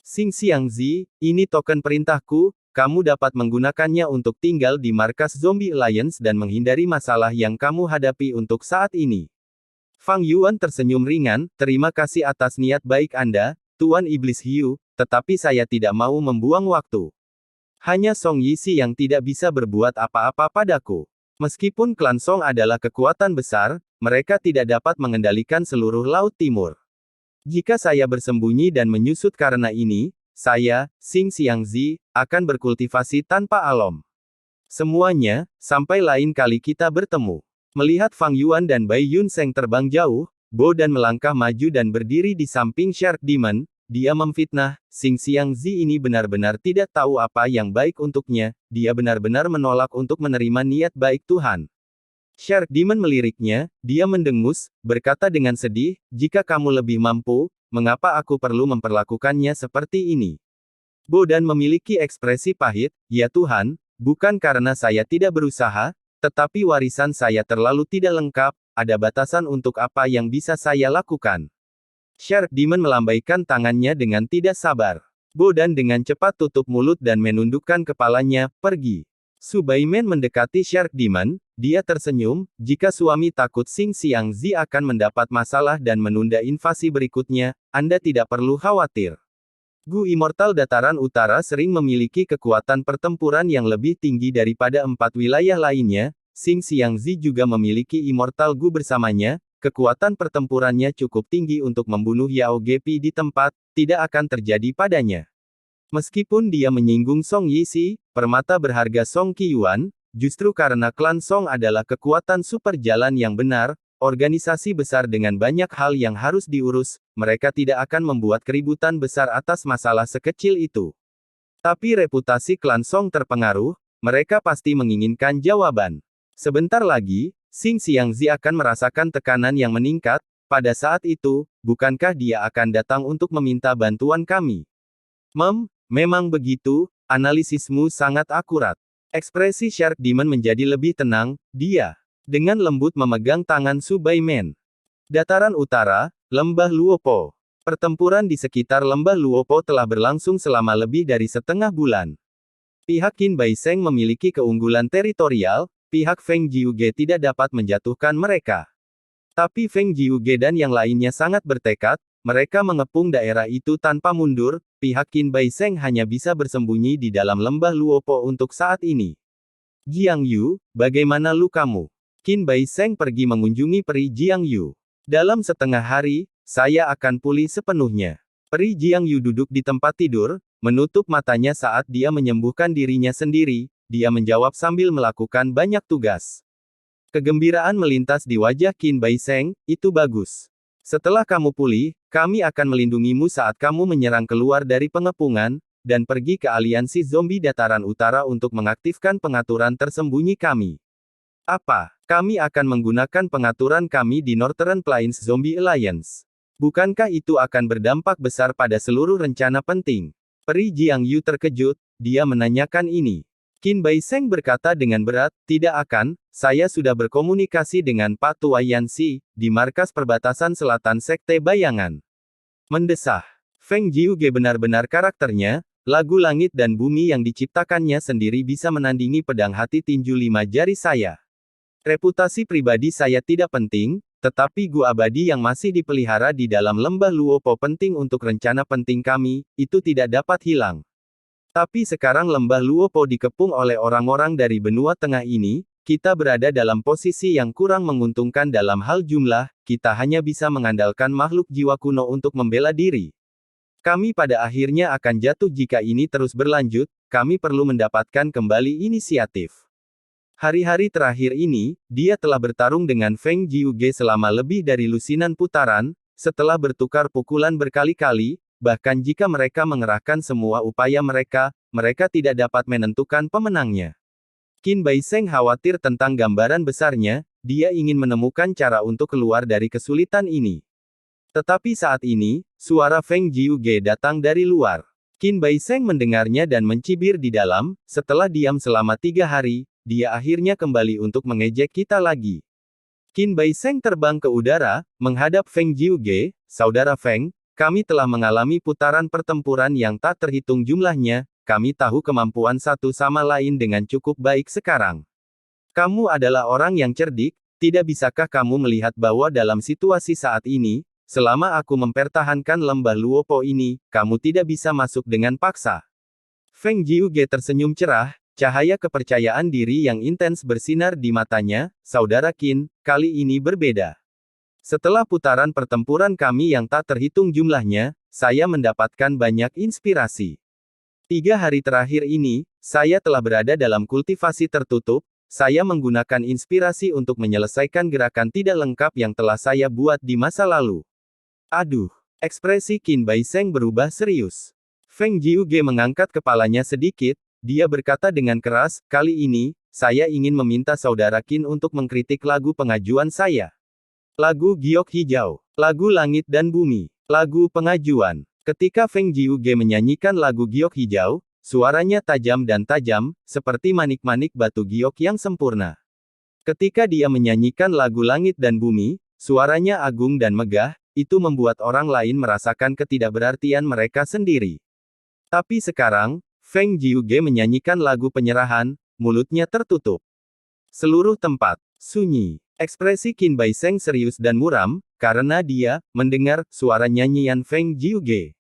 Xing Xiangzi, ini token perintahku, kamu dapat menggunakannya untuk tinggal di markas Zombie Alliance dan menghindari masalah yang kamu hadapi untuk saat ini. Fang Yuan tersenyum ringan, terima kasih atas niat baik Anda, Tuan Iblis Hiu, tetapi saya tidak mau membuang waktu. Hanya Song Yixi yang tidak bisa berbuat apa-apa padaku. Meskipun klan Song adalah kekuatan besar, mereka tidak dapat mengendalikan seluruh Laut Timur. Jika saya bersembunyi dan menyusut karena ini, saya, Xing Xiangzi, akan berkultivasi tanpa alam. Semuanya, sampai lain kali kita bertemu. Melihat Fang Yuan dan Bai Yun Seng terbang jauh, Bo Dan melangkah maju dan berdiri di samping Shark Demon. Dia memfitnah, Xing Xiangzi ini benar-benar tidak tahu apa yang baik untuknya, dia benar-benar menolak untuk menerima niat baik Tuhan. Shark Demon meliriknya, dia mendengus, berkata dengan sedih, jika kamu lebih mampu, mengapa aku perlu memperlakukannya seperti ini? Bo Dan memiliki ekspresi pahit, "Ya Tuhan, bukan karena saya tidak berusaha, tetapi warisan saya terlalu tidak lengkap, ada batasan untuk apa yang bisa saya lakukan." Shark Demon melambaikan tangannya dengan tidak sabar. Bo Dan dengan cepat tutup mulut dan menundukkan kepalanya, "Pergi." Su Baimen mendekati Shark Demon, dia tersenyum, "Jika suami takut Xing Xiangzi akan mendapat masalah dan menunda invasi berikutnya, Anda tidak perlu khawatir. Gu Immortal Dataran Utara sering memiliki kekuatan pertempuran yang lebih tinggi daripada 4 wilayah lainnya, Xing Xiangzi juga memiliki Immortal Gu bersamanya, kekuatan pertempurannya cukup tinggi untuk membunuh Yao Gepi di tempat, tidak akan terjadi padanya." Meskipun dia menyinggung Song Yixi, permata berharga Song Qiyuan, justru karena klan Song adalah kekuatan super jalan yang benar, organisasi besar dengan banyak hal yang harus diurus, mereka tidak akan membuat keributan besar atas masalah sekecil itu. Tapi reputasi klan Song terpengaruh, mereka pasti menginginkan jawaban. Sebentar lagi, Xing Xiangzi akan merasakan tekanan yang meningkat, pada saat itu, bukankah dia akan datang untuk meminta bantuan kami? Memang begitu, analisismu sangat akurat. Ekspresi Shark Demon menjadi lebih tenang, dia dengan lembut memegang tangan Su Baimen. Dataran Utara, Lembah Luopo. Pertempuran di sekitar Lembah Luopo telah berlangsung selama lebih dari setengah bulan. Pihak Qin Bai Sheng memiliki keunggulan teritorial, pihak Feng Jiuge tidak dapat menjatuhkan mereka. Tapi Feng Jiuge dan yang lainnya sangat bertekad, mereka mengepung daerah itu tanpa mundur, pihak Qin Bai Sheng hanya bisa bersembunyi di dalam Lembah Luopo untuk saat ini. "Jiang Yu, bagaimana lukamu?" Qin Bai Sheng pergi mengunjungi peri Jiang Yu. "Dalam setengah hari, saya akan pulih sepenuhnya." Peri Jiang Yu duduk di tempat tidur, menutup matanya saat dia menyembuhkan dirinya sendiri, dia menjawab sambil melakukan banyak tugas. Kegembiraan melintas di wajah Qin Bai Sheng, "Itu bagus. Setelah kamu pulih, kami akan melindungimu saat kamu menyerang keluar dari pengepungan, dan pergi ke aliansi zombie dataran utara untuk mengaktifkan pengaturan tersembunyi kami." "Apa? Kami akan menggunakan pengaturan kami di Northern Plains Zombie Alliance. Bukankah itu akan berdampak besar pada seluruh rencana penting?" Peri Jiang Yu terkejut, dia menanyakan ini. Qin Bai Sheng berkata dengan berat, "Tidak akan, saya sudah berkomunikasi dengan Pak Tua Yanxi, di markas perbatasan selatan Sekte Bayangan." Mendesah. Feng Jiuge benar-benar karakternya, lagu langit dan bumi yang diciptakannya sendiri bisa menandingi pedang hati tinju 5 jari saya. Reputasi pribadi saya tidak penting, tetapi Gu abadi yang masih dipelihara di dalam Lembah Luopo penting untuk rencana penting kami, itu tidak dapat hilang. Tapi sekarang Lembah Luopo dikepung oleh orang-orang dari benua tengah ini, kita berada dalam posisi yang kurang menguntungkan dalam hal jumlah, kita hanya bisa mengandalkan makhluk jiwa kuno untuk membela diri. Kami pada akhirnya akan jatuh jika ini terus berlanjut, kami perlu mendapatkan kembali inisiatif. Hari-hari terakhir ini, dia telah bertarung dengan Feng Jiuge selama lebih dari lusinan putaran, setelah bertukar pukulan berkali-kali, bahkan jika mereka mengerahkan semua upaya mereka, mereka tidak dapat menentukan pemenangnya. Qin Bai Sheng khawatir tentang gambaran besarnya, dia ingin menemukan cara untuk keluar dari kesulitan ini. Tetapi saat ini, suara Feng Jiuge datang dari luar. Qin Bai Sheng mendengarnya dan mencibir di dalam, "Setelah diam selama 3 hari, dia akhirnya kembali untuk mengejek kita lagi." Qin Bai Sheng terbang ke udara, menghadap Feng Jiuge, "Saudara Feng, kami telah mengalami putaran pertempuran yang tak terhitung jumlahnya, kami tahu kemampuan satu sama lain dengan cukup baik sekarang. Kamu adalah orang yang cerdik, tidak bisakah kamu melihat bahwa dalam situasi saat ini, selama aku mempertahankan Lembah Luopo ini, kamu tidak bisa masuk dengan paksa." Feng Jiuge tersenyum cerah, cahaya kepercayaan diri yang intens bersinar di matanya. "Saudara Qin, kali ini berbeda. Setelah putaran pertempuran kami yang tak terhitung jumlahnya, saya mendapatkan banyak inspirasi. 3 hari terakhir ini, saya telah berada dalam kultivasi tertutup, saya menggunakan inspirasi untuk menyelesaikan gerakan tidak lengkap yang telah saya buat di masa lalu." "Aduh." Ekspresi Qin Bai Sheng berubah serius. Feng Jiuge mengangkat kepalanya sedikit, dia berkata dengan keras, "Kali ini, saya ingin meminta saudara Qin untuk mengkritik lagu pengajuan saya. Lagu Giok Hijau. Lagu Langit dan Bumi. Lagu pengajuan. Ketika Feng Jiuge menyanyikan lagu giok hijau, suaranya tajam dan tajam, seperti manik-manik batu giok yang sempurna. Ketika dia menyanyikan lagu langit dan bumi, suaranya agung dan megah, itu membuat orang lain merasakan ketidakberartian mereka sendiri. Tapi sekarang, Feng Jiuge menyanyikan lagu penyerahan, mulutnya tertutup. Seluruh tempat sunyi. Ekspresi Qin Baiseng serius dan muram, karena dia mendengar suara nyanyian Feng Jiuge.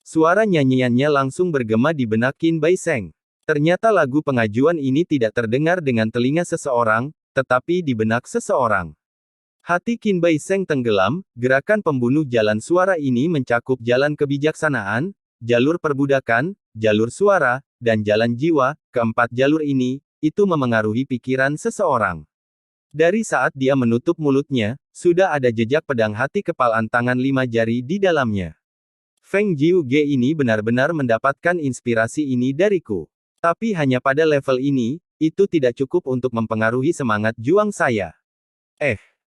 Suara nyanyiannya langsung bergema di benak Qin Baiseng. Ternyata lagu pengajuan ini tidak terdengar dengan telinga seseorang, tetapi di benak seseorang. Hati Qin Baiseng tenggelam, gerakan pembunuh jalan suara ini mencakup jalan kebijaksanaan, jalur perbudakan, jalur suara, dan jalan jiwa. Keempat jalur ini, itu memengaruhi pikiran seseorang. Dari saat dia menutup mulutnya, sudah ada jejak pedang hati kepalan tangan 5 jari di dalamnya. Feng Jiuge ini benar-benar mendapatkan inspirasi ini dariku. Tapi hanya pada level ini, itu tidak cukup untuk mempengaruhi semangat juang saya.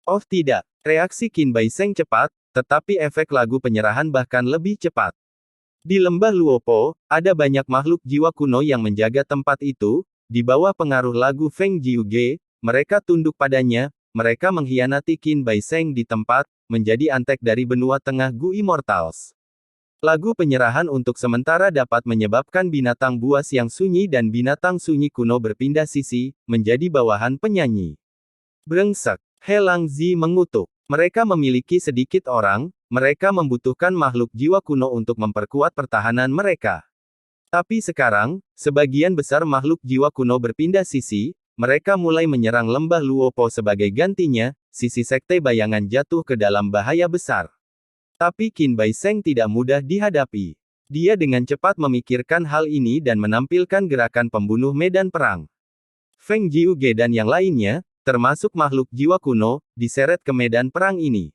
Oh tidak, reaksi Qin Baiseng cepat, tetapi efek lagu penyerahan bahkan lebih cepat. Di lembah Luopo, ada banyak makhluk jiwa kuno yang menjaga tempat itu, di bawah pengaruh lagu Feng Jiuge, mereka tunduk padanya, mereka mengkhianati Qin Baiseng di tempat, menjadi antek dari benua tengah Gu Immortals. Lagu penyerahan untuk sementara dapat menyebabkan binatang buas yang sunyi dan binatang sunyi kuno berpindah sisi, menjadi bawahan penyanyi. Brengsek, He Langzi mengutuk. Mereka memiliki sedikit orang, mereka membutuhkan makhluk jiwa kuno untuk memperkuat pertahanan mereka. Tapi sekarang, sebagian besar makhluk jiwa kuno berpindah sisi, mereka mulai menyerang lembah Luopo sebagai gantinya, sisi sekte bayangan jatuh ke dalam bahaya besar. Tapi Qin Baiseng tidak mudah dihadapi. Dia dengan cepat memikirkan hal ini dan menampilkan gerakan pembunuh medan perang. Feng Jiuge dan yang lainnya, termasuk makhluk jiwa kuno, diseret ke medan perang ini.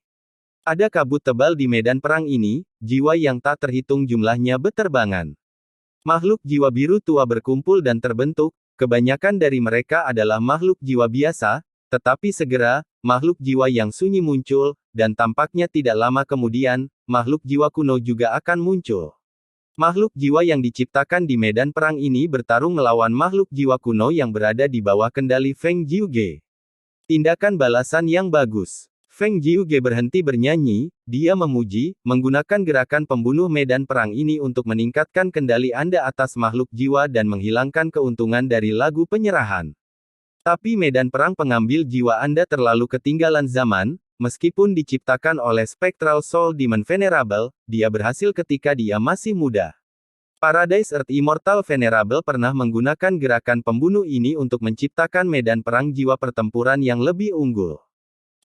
Ada kabut tebal di medan perang ini, jiwa yang tak terhitung jumlahnya beterbangan. Makhluk jiwa biru tua berkumpul dan terbentuk, kebanyakan dari mereka adalah makhluk jiwa biasa, tetapi segera, makhluk jiwa yang sunyi muncul, dan tampaknya tidak lama kemudian, makhluk jiwa kuno juga akan muncul. Makhluk jiwa yang diciptakan di medan perang ini bertarung melawan makhluk jiwa kuno yang berada di bawah kendali Feng Jiuge. Tindakan balasan yang bagus. Feng Jiuge berhenti bernyanyi, dia memuji, menggunakan gerakan pembunuh medan perang ini untuk meningkatkan kendali Anda atas makhluk jiwa dan menghilangkan keuntungan dari lagu penyerahan. Tapi medan perang pengambil jiwa Anda terlalu ketinggalan zaman, meskipun diciptakan oleh Spectral Soul Demon Venerable, dia berhasil ketika dia masih muda. Paradise Earth Immortal Venerable pernah menggunakan gerakan pembunuh ini untuk menciptakan medan perang jiwa pertempuran yang lebih unggul.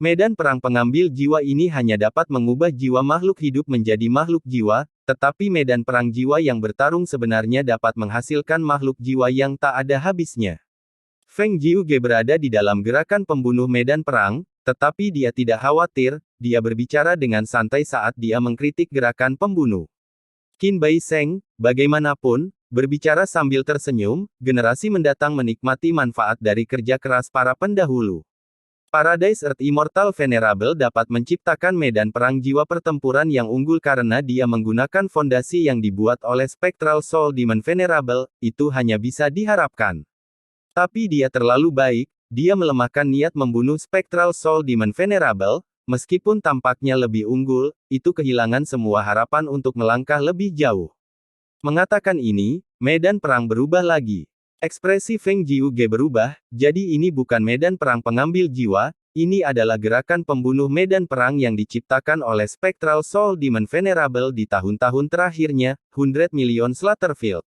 Medan perang pengambil jiwa ini hanya dapat mengubah jiwa makhluk hidup menjadi makhluk jiwa, tetapi medan perang jiwa yang bertarung sebenarnya dapat menghasilkan makhluk jiwa yang tak ada habisnya. Feng Jiuge berada di dalam gerakan pembunuh medan perang, tetapi dia tidak khawatir, dia berbicara dengan santai saat dia mengkritik gerakan pembunuh. Qin Baiseng, bagaimanapun, berbicara sambil tersenyum, generasi mendatang menikmati manfaat dari kerja keras para pendahulu. Paradise Earth Immortal Venerable dapat menciptakan medan perang jiwa pertempuran yang unggul karena dia menggunakan fondasi yang dibuat oleh Spectral Soul Demon Venerable, itu hanya bisa diharapkan. Tapi dia terlalu baik, dia melemahkan niat membunuh Spectral Soul Demon Venerable, meskipun tampaknya lebih unggul, itu kehilangan semua harapan untuk melangkah lebih jauh. Mengatakan ini, medan perang berubah lagi. Ekspresi Feng Jiuge berubah, jadi ini bukan medan perang pengambil jiwa, ini adalah gerakan pembunuh medan perang yang diciptakan oleh Spectral Soul Demon Venerable di tahun-tahun terakhirnya, 100 Million Slaughterfield.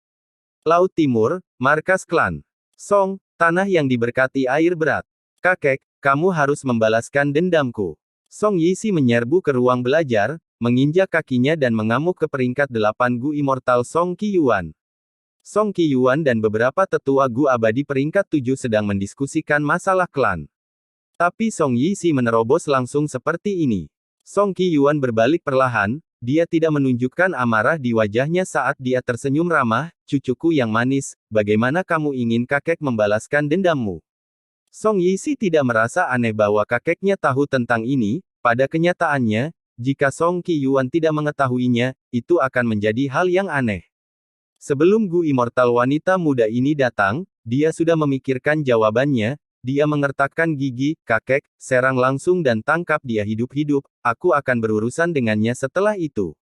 Laut Timur, markas klan Song, tanah yang diberkati air berat. Kakek, kamu harus membalaskan dendamku. Song Yixi menyerbu ke ruang belajar, menginjak kakinya dan mengamuk ke peringkat 8 Gu Immortal Song Qiyuan. Song Qiyuan dan beberapa tetua Gu abadi peringkat 7 sedang mendiskusikan masalah klan. Tapi Song Yixi menerobos langsung seperti ini. Song Qiyuan berbalik perlahan, dia tidak menunjukkan amarah di wajahnya saat dia tersenyum ramah, cucuku yang manis, bagaimana kamu ingin kakek membalaskan dendammu? Song Yixi tidak merasa aneh bahwa kakeknya tahu tentang ini, pada kenyataannya, jika Song Qiyuan tidak mengetahuinya, itu akan menjadi hal yang aneh. Sebelum Gu Immortal wanita muda ini datang, dia sudah memikirkan jawabannya, dia mengertakkan gigi, kakek, serang langsung dan tangkap dia hidup-hidup, aku akan berurusan dengannya setelah itu.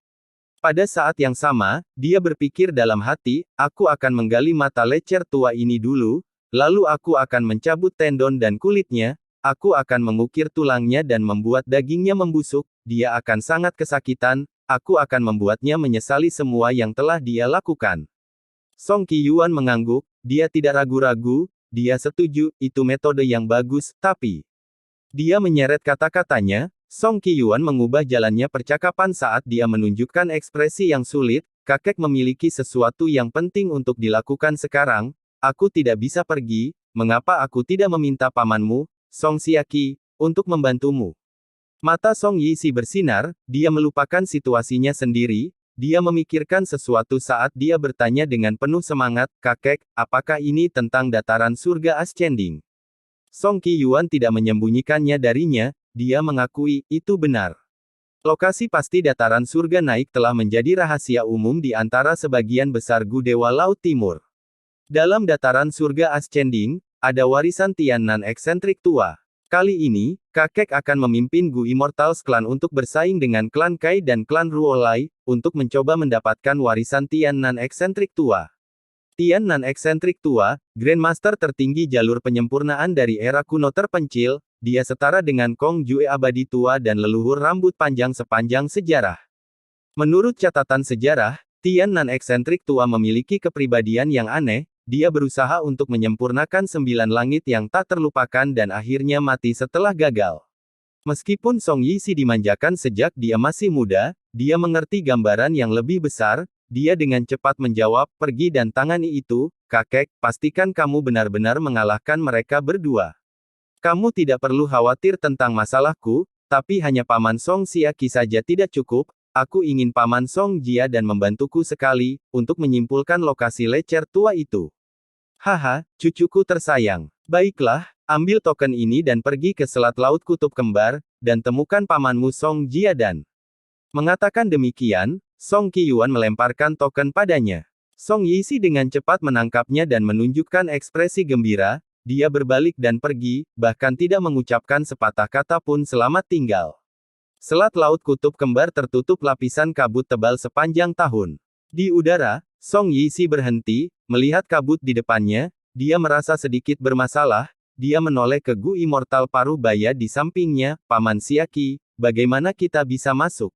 Pada saat yang sama, dia berpikir dalam hati, aku akan menggali mata lecer tua ini dulu, lalu aku akan mencabut tendon dan kulitnya, aku akan mengukir tulangnya dan membuat dagingnya membusuk, dia akan sangat kesakitan, aku akan membuatnya menyesali semua yang telah dia lakukan. Song Qiyuan mengangguk, dia tidak ragu-ragu, dia setuju, itu metode yang bagus, tapi dia menyeret kata-katanya. Song Qiyuan mengubah jalannya percakapan saat dia menunjukkan ekspresi yang sulit, kakek memiliki sesuatu yang penting untuk dilakukan sekarang, aku tidak bisa pergi, mengapa aku tidak meminta pamanmu, Song Xiaqi, untuk membantumu? Mata Song Yixi bersinar, dia melupakan situasinya sendiri, dia memikirkan sesuatu saat dia bertanya dengan penuh semangat, kakek, apakah ini tentang dataran surga ascending? Song Qiyuan tidak menyembunyikannya darinya, dia mengakui, itu benar. Lokasi pasti dataran surga naik telah menjadi rahasia umum di antara sebagian besar Gu Dewa Laut Timur. Dalam dataran surga ascending, ada warisan Tian Nan eksentrik tua. Kali ini, kakek akan memimpin Gu Immortals Clan untuk bersaing dengan klan Kai dan klan Ruolai, untuk mencoba mendapatkan warisan Tian Nan eksentrik tua. Tian Nan eksentrik tua, Grandmaster tertinggi jalur penyempurnaan dari era kuno terpencil, dia setara dengan Kong Jue abadi tua dan leluhur rambut panjang sepanjang sejarah. Menurut catatan sejarah, Tian Nan eksentrik tua memiliki kepribadian yang aneh, dia berusaha untuk menyempurnakan 9 langit yang tak terlupakan dan akhirnya mati setelah gagal. Meskipun Song Yixi dimanjakan sejak dia masih muda, dia mengerti gambaran yang lebih besar, dia dengan cepat menjawab, pergi dan tangani itu, kakek, pastikan kamu benar-benar mengalahkan mereka berdua. Kamu tidak perlu khawatir tentang masalahku, tapi hanya Paman Song Xiaqi saja tidak cukup, aku ingin Paman Song Jia dan membantuku sekali, untuk menyimpulkan lokasi lecer tua itu. Haha, cucuku tersayang. Baiklah, ambil token ini dan pergi ke Selat Laut Kutub Kembar, dan temukan pamanmu Song Jia dan. Mengatakan demikian, Song Qiyuan melemparkan token padanya. Song Yixi dengan cepat menangkapnya dan menunjukkan ekspresi gembira, dia berbalik dan pergi, bahkan tidak mengucapkan sepatah kata pun selamat tinggal. Selat Laut Kutub Kembar tertutup lapisan kabut tebal sepanjang tahun. Di udara, Song Yixi berhenti, melihat kabut di depannya, dia merasa sedikit bermasalah, dia menoleh ke Gu Immortal paruh baya di sampingnya, Paman Xiaqi, bagaimana kita bisa masuk?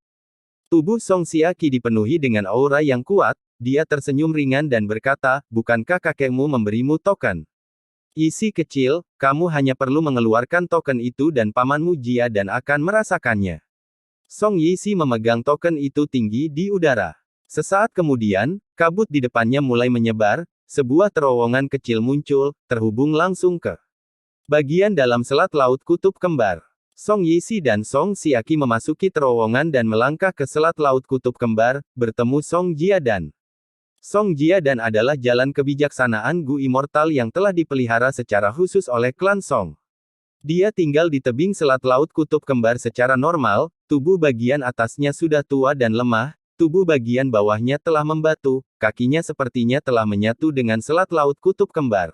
Tubuh Song Xiaqi dipenuhi dengan aura yang kuat, dia tersenyum ringan dan berkata, bukankah kakekmu memberimu token? Isi kecil, kamu hanya perlu mengeluarkan token itu dan pamanmu Jia dan akan merasakannya. Song Yixi memegang token itu tinggi di udara. Sesaat kemudian, kabut di depannya mulai menyebar, sebuah terowongan kecil muncul, terhubung langsung ke bagian dalam Selat Laut Kutub Kembar. Song Yixi dan Song Xiaqi memasuki terowongan dan melangkah ke Selat Laut Kutub Kembar, bertemu Song Jia dan. Song Jia dan adalah jalan kebijaksanaan Gu Immortal yang telah dipelihara secara khusus oleh klan Song. Dia tinggal di tebing Selat Laut Kutub Kembar secara normal, tubuh bagian atasnya sudah tua dan lemah, tubuh bagian bawahnya telah membatu, kakinya sepertinya telah menyatu dengan Selat Laut Kutub Kembar.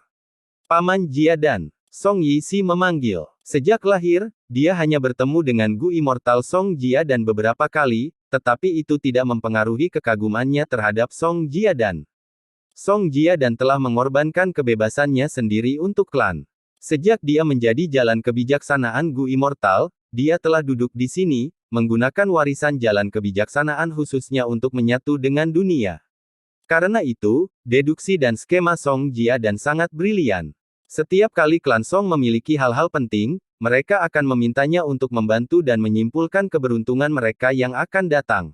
Paman Jia dan. Song Yixi memanggil. Sejak lahir, dia hanya bertemu dengan Gu Immortal Song Jia dan beberapa kali, tetapi itu tidak mempengaruhi kekagumannya terhadap Song Jia dan. Song Jia dan telah mengorbankan kebebasannya sendiri untuk klan. Sejak dia menjadi jalan kebijaksanaan Gu Immortal, dia telah duduk di sini, menggunakan warisan jalan kebijaksanaan khususnya untuk menyatu dengan dunia. Karena itu, deduksi dan skema Song Jia dan sangat brilian. Setiap kali klan Song memiliki hal-hal penting, mereka akan memintanya untuk membantu dan menyimpulkan keberuntungan mereka yang akan datang.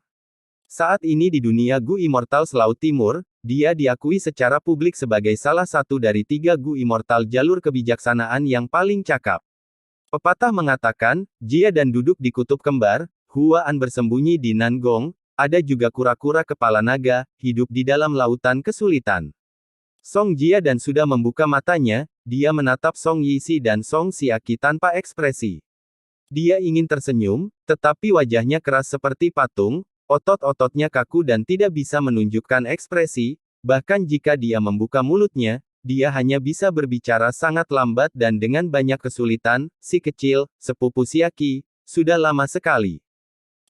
Saat ini di dunia Gu Immortals Laut Timur, dia diakui secara publik sebagai salah satu dari 3 Gu Immortal jalur kebijaksanaan yang paling cakap. Pepatah mengatakan, Jia dan duduk di Kutub Kembar, Huaan bersembunyi di Nangong, ada juga kura-kura kepala naga, hidup di dalam lautan kesulitan. Song Jia dan sudah membuka matanya, dia menatap Song Yixi dan Song Xiaqi tanpa ekspresi. Dia ingin tersenyum, tetapi wajahnya keras seperti patung, otot-ototnya kaku dan tidak bisa menunjukkan ekspresi, bahkan jika dia membuka mulutnya, dia hanya bisa berbicara sangat lambat dan dengan banyak kesulitan. Si kecil, sepupu Siaki, sudah lama sekali.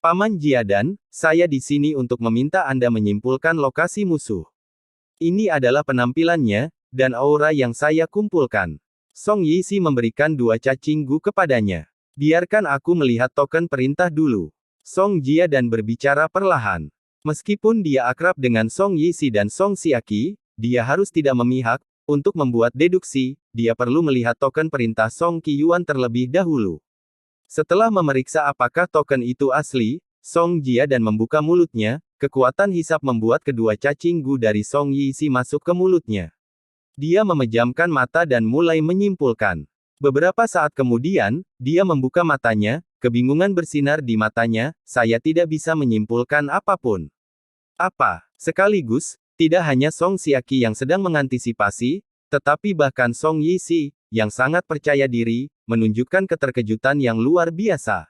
Paman Jiadan, saya di sini untuk meminta Anda menyimpulkan lokasi musuh. Ini adalah penampilannya, dan aura yang saya kumpulkan. Song Yixi memberikan 2 cacing gu kepadanya. Biarkan aku melihat token perintah dulu. Song Jiadan berbicara perlahan. Meskipun dia akrab dengan Song Yixi dan Song Siaki, dia harus tidak memihak. Untuk membuat deduksi, dia perlu melihat token perintah Song Qiyuan terlebih dahulu. Setelah memeriksa apakah token itu asli, Song Jiadan membuka mulutnya, kekuatan hisap membuat kedua cacing gu dari Song Yixi masuk ke mulutnya. Dia memejamkan mata dan mulai menyimpulkan. Beberapa saat kemudian, dia membuka matanya, kebingungan bersinar di matanya, saya tidak bisa menyimpulkan apapun. Apa? Sekaligus, tidak hanya Song Siaki yang sedang mengantisipasi, tetapi bahkan Song Yixi, yang sangat percaya diri, menunjukkan keterkejutan yang luar biasa.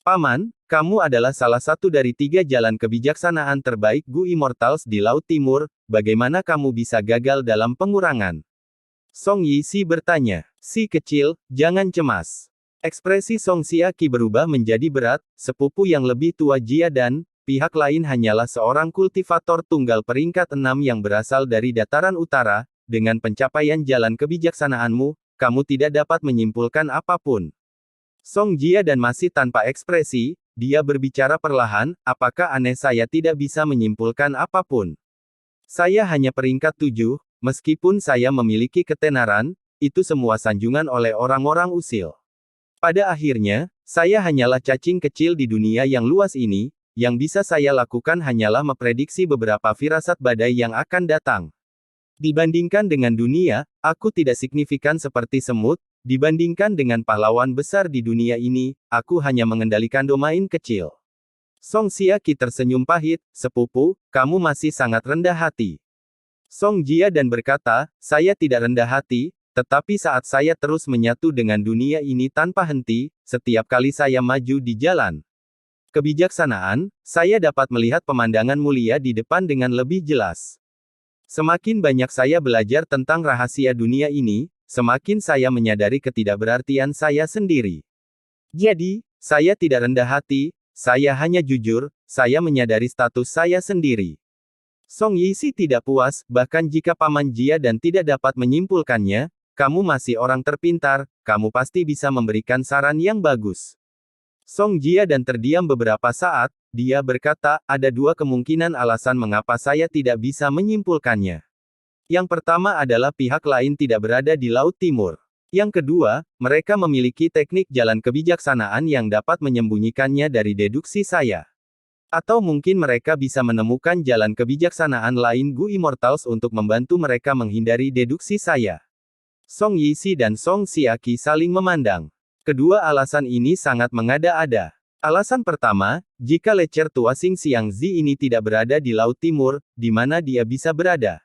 Paman, kamu adalah salah satu dari 3 jalan kebijaksanaan terbaik Gu Immortals di Laut Timur, bagaimana kamu bisa gagal dalam pengurangan? Song Yixi bertanya. Si kecil, jangan cemas. Ekspresi Song Siaki berubah menjadi berat, sepupu yang lebih tua Jiadan, pihak lain hanyalah seorang kultivator tunggal peringkat 6 yang berasal dari dataran utara, dengan pencapaian jalan kebijaksanaanmu, kamu tidak dapat menyimpulkan apapun. Song Jiadan masih tanpa ekspresi, dia berbicara perlahan, apakah aneh saya tidak bisa menyimpulkan apapun? Saya hanya peringkat 7, meskipun saya memiliki ketenaran, itu semua sanjungan oleh orang-orang usil. Pada akhirnya, saya hanyalah cacing kecil di dunia yang luas ini, yang bisa saya lakukan hanyalah memprediksi beberapa firasat badai yang akan datang. Dibandingkan dengan dunia, aku tidak signifikan seperti semut, dibandingkan dengan pahlawan besar di dunia ini, aku hanya mengendalikan domain kecil. Song Siaki tersenyum pahit, sepupu, kamu masih sangat rendah hati. Song Jiadan berkata, saya tidak rendah hati, tetapi saat saya terus menyatu dengan dunia ini tanpa henti, setiap kali saya maju di jalan kebijaksanaan, saya dapat melihat pemandangan mulia di depan dengan lebih jelas. Semakin banyak saya belajar tentang rahasia dunia ini, semakin saya menyadari ketidakberartian saya sendiri. Jadi, saya tidak rendah hati, saya hanya jujur, saya menyadari status saya sendiri. Song Yixi tidak puas, bahkan jika Paman Jiadan tidak dapat menyimpulkannya, kamu masih orang terpintar, kamu pasti bisa memberikan saran yang bagus. Song Jiadan terdiam beberapa saat, dia berkata, ada 2 kemungkinan alasan mengapa saya tidak bisa menyimpulkannya. Yang pertama adalah pihak lain tidak berada di Laut Timur. Yang kedua, mereka memiliki teknik jalan kebijaksanaan yang dapat menyembunyikannya dari deduksi saya. Atau mungkin mereka bisa menemukan jalan kebijaksanaan lain Gu Immortals untuk membantu mereka menghindari deduksi saya. Song Yixi dan Song Siaki saling memandang. Kedua alasan ini sangat mengada-ada. Alasan pertama, jika lecer tua Xing Xiangzi ini tidak berada di Laut Timur, di mana dia bisa berada?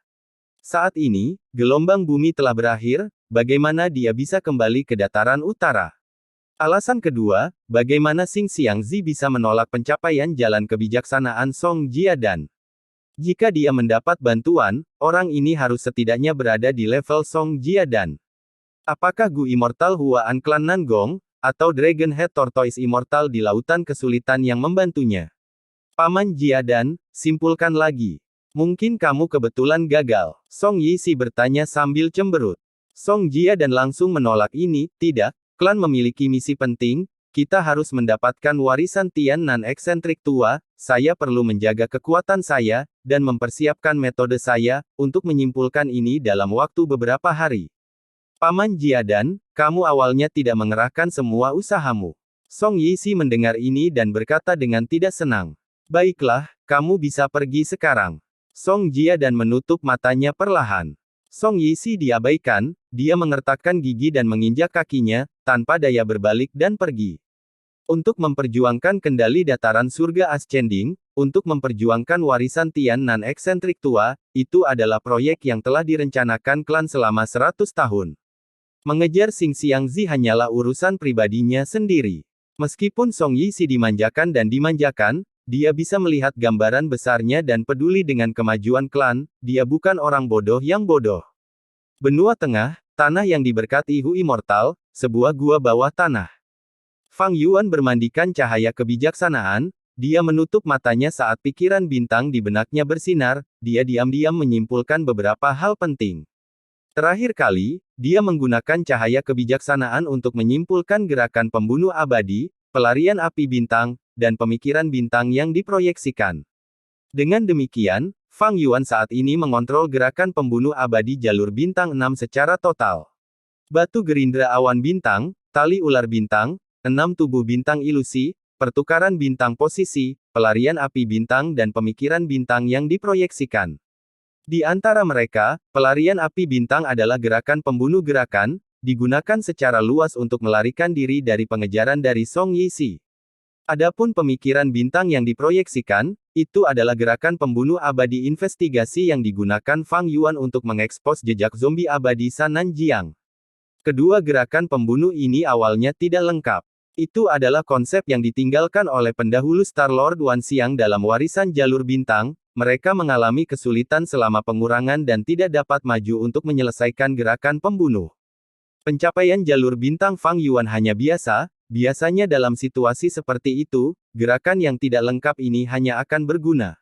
Saat ini, gelombang bumi telah berakhir, bagaimana dia bisa kembali ke dataran utara? Alasan kedua, bagaimana Xing Xiangzi bisa menolak pencapaian jalan kebijaksanaan Song Jiadan? Jika dia mendapat bantuan, orang ini harus setidaknya berada di level Song Jiadan. Apakah Gu Immortal Huaan Klan Nangong, atau Dragon Head Tortoise Immortal di lautan kesulitan yang membantunya? Paman Jiadan, simpulkan lagi. Mungkin kamu kebetulan gagal. Song Yixi bertanya sambil cemberut. Song Jiadan langsung menolak ini, tidak, klan memiliki misi penting, kita harus mendapatkan warisan Tian Nan eksentrik tua, saya perlu menjaga kekuatan saya, dan mempersiapkan metode saya, untuk menyimpulkan ini dalam waktu beberapa hari. Paman Jiadan, kamu awalnya tidak mengerahkan semua usahamu. Song Yixi mendengar ini dan berkata dengan tidak senang. Baiklah, kamu bisa pergi sekarang. Song Jiadan menutup matanya perlahan. Song Yixi diabaikan, dia mengertakkan gigi dan menginjak kakinya, tanpa daya berbalik dan pergi. Untuk memperjuangkan kendali dataran surga Ascending, untuk memperjuangkan warisan Tian Nan eksentrik tua, itu adalah proyek yang telah direncanakan klan selama 100 tahun. Mengejar Xing Xiangzi hanyalah urusan pribadinya sendiri. Meskipun Song Yixi dimanjakan dan dimanjakan, dia bisa melihat gambaran besarnya dan peduli dengan kemajuan klan, dia bukan orang bodoh yang bodoh. Benua Tengah, tanah yang diberkati Hu Immortal, sebuah gua bawah tanah. Fang Yuan bermandikan cahaya kebijaksanaan, dia menutup matanya saat pikiran bintang di benaknya bersinar, dia diam-diam menyimpulkan beberapa hal penting. Terakhir kali, dia menggunakan cahaya kebijaksanaan untuk menyimpulkan gerakan pembunuh abadi, pelarian api bintang, dan pemikiran bintang yang diproyeksikan. Dengan demikian, Fang Yuan saat ini mengontrol gerakan pembunuh abadi jalur bintang 6 secara total. Batu gerindra awan bintang, tali ular bintang, 6 tubuh bintang ilusi, pertukaran bintang posisi, pelarian api bintang dan pemikiran bintang yang diproyeksikan. Di antara mereka, pelarian api bintang adalah gerakan pembunuh gerakan, digunakan secara luas untuk melarikan diri dari pengejaran dari Song Yixi. Adapun pemikiran bintang yang diproyeksikan, itu adalah gerakan pembunuh abadi investigasi yang digunakan Fang Yuan untuk mengekspos jejak zombie abadi Sanan Jiang. Kedua gerakan pembunuh ini awalnya tidak lengkap. Itu adalah konsep yang ditinggalkan oleh pendahulu Star-Lord Wan Xiang dalam warisan jalur bintang, mereka mengalami kesulitan selama pengurangan dan tidak dapat maju untuk menyelesaikan gerakan pembunuh. Pencapaian jalur bintang Fang Yuan hanya biasa, biasanya dalam situasi seperti itu, gerakan yang tidak lengkap ini hanya akan berguna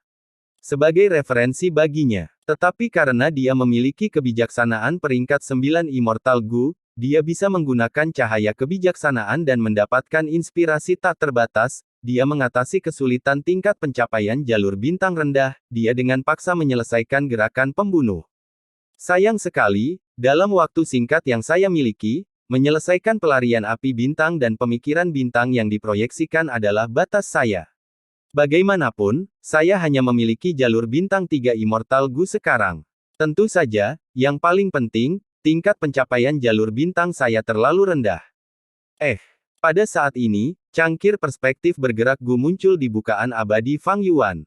sebagai referensi baginya. Tetapi karena dia memiliki kebijaksanaan peringkat 9 Immortal Gu, dia bisa menggunakan cahaya kebijaksanaan dan mendapatkan inspirasi tak terbatas, dia mengatasi kesulitan tingkat pencapaian jalur bintang rendah, dia dengan paksa menyelesaikan gerakan pembunuh. Sayang sekali, dalam waktu singkat yang saya miliki, menyelesaikan pelarian api bintang dan pemikiran bintang yang diproyeksikan adalah batas saya. Bagaimanapun, saya hanya memiliki jalur bintang 3 Immortal Gu sekarang. Tentu saja, yang paling penting, tingkat pencapaian jalur bintang saya terlalu rendah. Pada saat ini, cangkir perspektif bergerak Gu muncul di bukaan abadi Fang Yuan.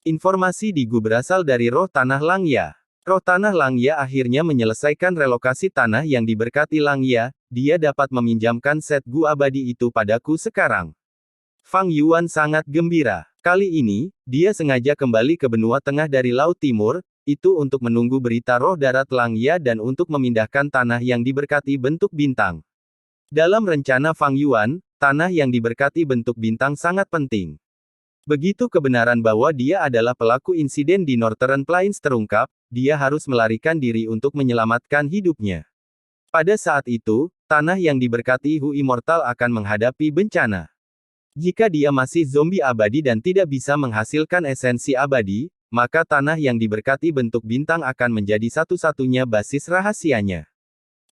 Informasi di Gu berasal dari roh tanah Langya. Roh tanah Langya akhirnya menyelesaikan relokasi tanah yang diberkati Langya, dia dapat meminjamkan set Gu abadi itu padaku sekarang. Fang Yuan sangat gembira. Kali ini, dia sengaja kembali ke benua tengah dari Laut Timur, itu untuk menunggu berita roh darat Langya dan untuk memindahkan tanah yang diberkati bentuk bintang. Dalam rencana Fang Yuan, tanah yang diberkati bentuk bintang sangat penting. Begitu kebenaran bahwa dia adalah pelaku insiden di Northern Plains terungkap, dia harus melarikan diri untuk menyelamatkan hidupnya. Pada saat itu, tanah yang diberkati Hu Immortal akan menghadapi bencana. Jika dia masih zombie abadi dan tidak bisa menghasilkan esensi abadi, maka tanah yang diberkati bentuk bintang akan menjadi satu-satunya basis rahasianya.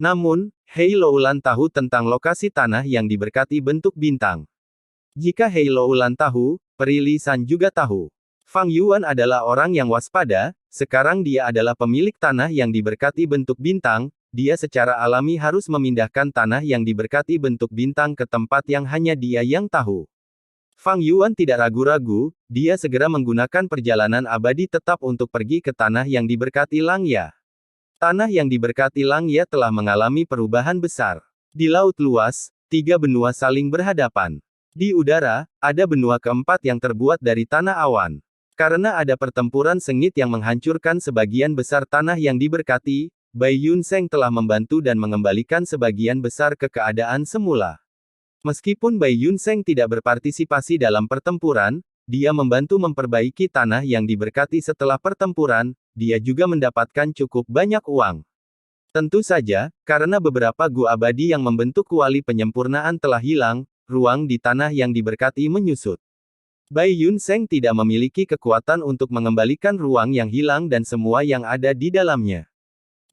Namun, Hei Loulan tahu tentang lokasi tanah yang diberkati bentuk bintang. Jika Hei Loulan tahu, Peri Li San juga tahu. Fang Yuan adalah orang yang waspada, sekarang dia adalah pemilik tanah yang diberkati bentuk bintang, dia secara alami harus memindahkan tanah yang diberkati bentuk bintang ke tempat yang hanya dia yang tahu. Fang Yuan tidak ragu-ragu, dia segera menggunakan perjalanan abadi tetap untuk pergi ke tanah yang diberkati Langya. Tanah yang diberkati Langya telah mengalami perubahan besar. Di laut luas, 3 benua saling berhadapan. Di udara, ada benua keempat yang terbuat dari tanah awan. Karena ada pertempuran sengit yang menghancurkan sebagian besar tanah yang diberkati, Bai Yun Seng telah membantu dan mengembalikan sebagian besar ke keadaan semula. Meskipun Bai Yun Seng tidak berpartisipasi dalam pertempuran, dia membantu memperbaiki tanah yang diberkati setelah pertempuran, dia juga mendapatkan cukup banyak uang. Tentu saja, karena beberapa Gu abadi yang membentuk kuali penyempurnaan telah hilang, ruang di tanah yang diberkati menyusut. Bai Yun Seng tidak memiliki kekuatan untuk mengembalikan ruang yang hilang dan semua yang ada di dalamnya.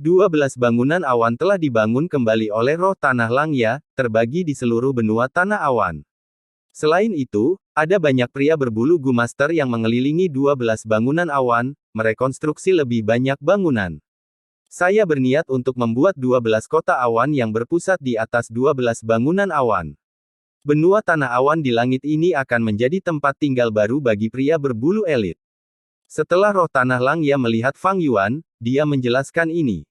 12 bangunan awan telah dibangun kembali oleh roh tanah Langya, terbagi di seluruh benua tanah awan. Selain itu, ada banyak pria berbulu Gu Master yang mengelilingi 12 bangunan awan, merekonstruksi lebih banyak bangunan. Saya berniat untuk membuat 12 kota awan yang berpusat di atas 12 bangunan awan. Benua tanah awan di langit ini akan menjadi tempat tinggal baru bagi pria berbulu elit. Setelah roh tanah Langya melihat Fang Yuan, dia menjelaskan ini.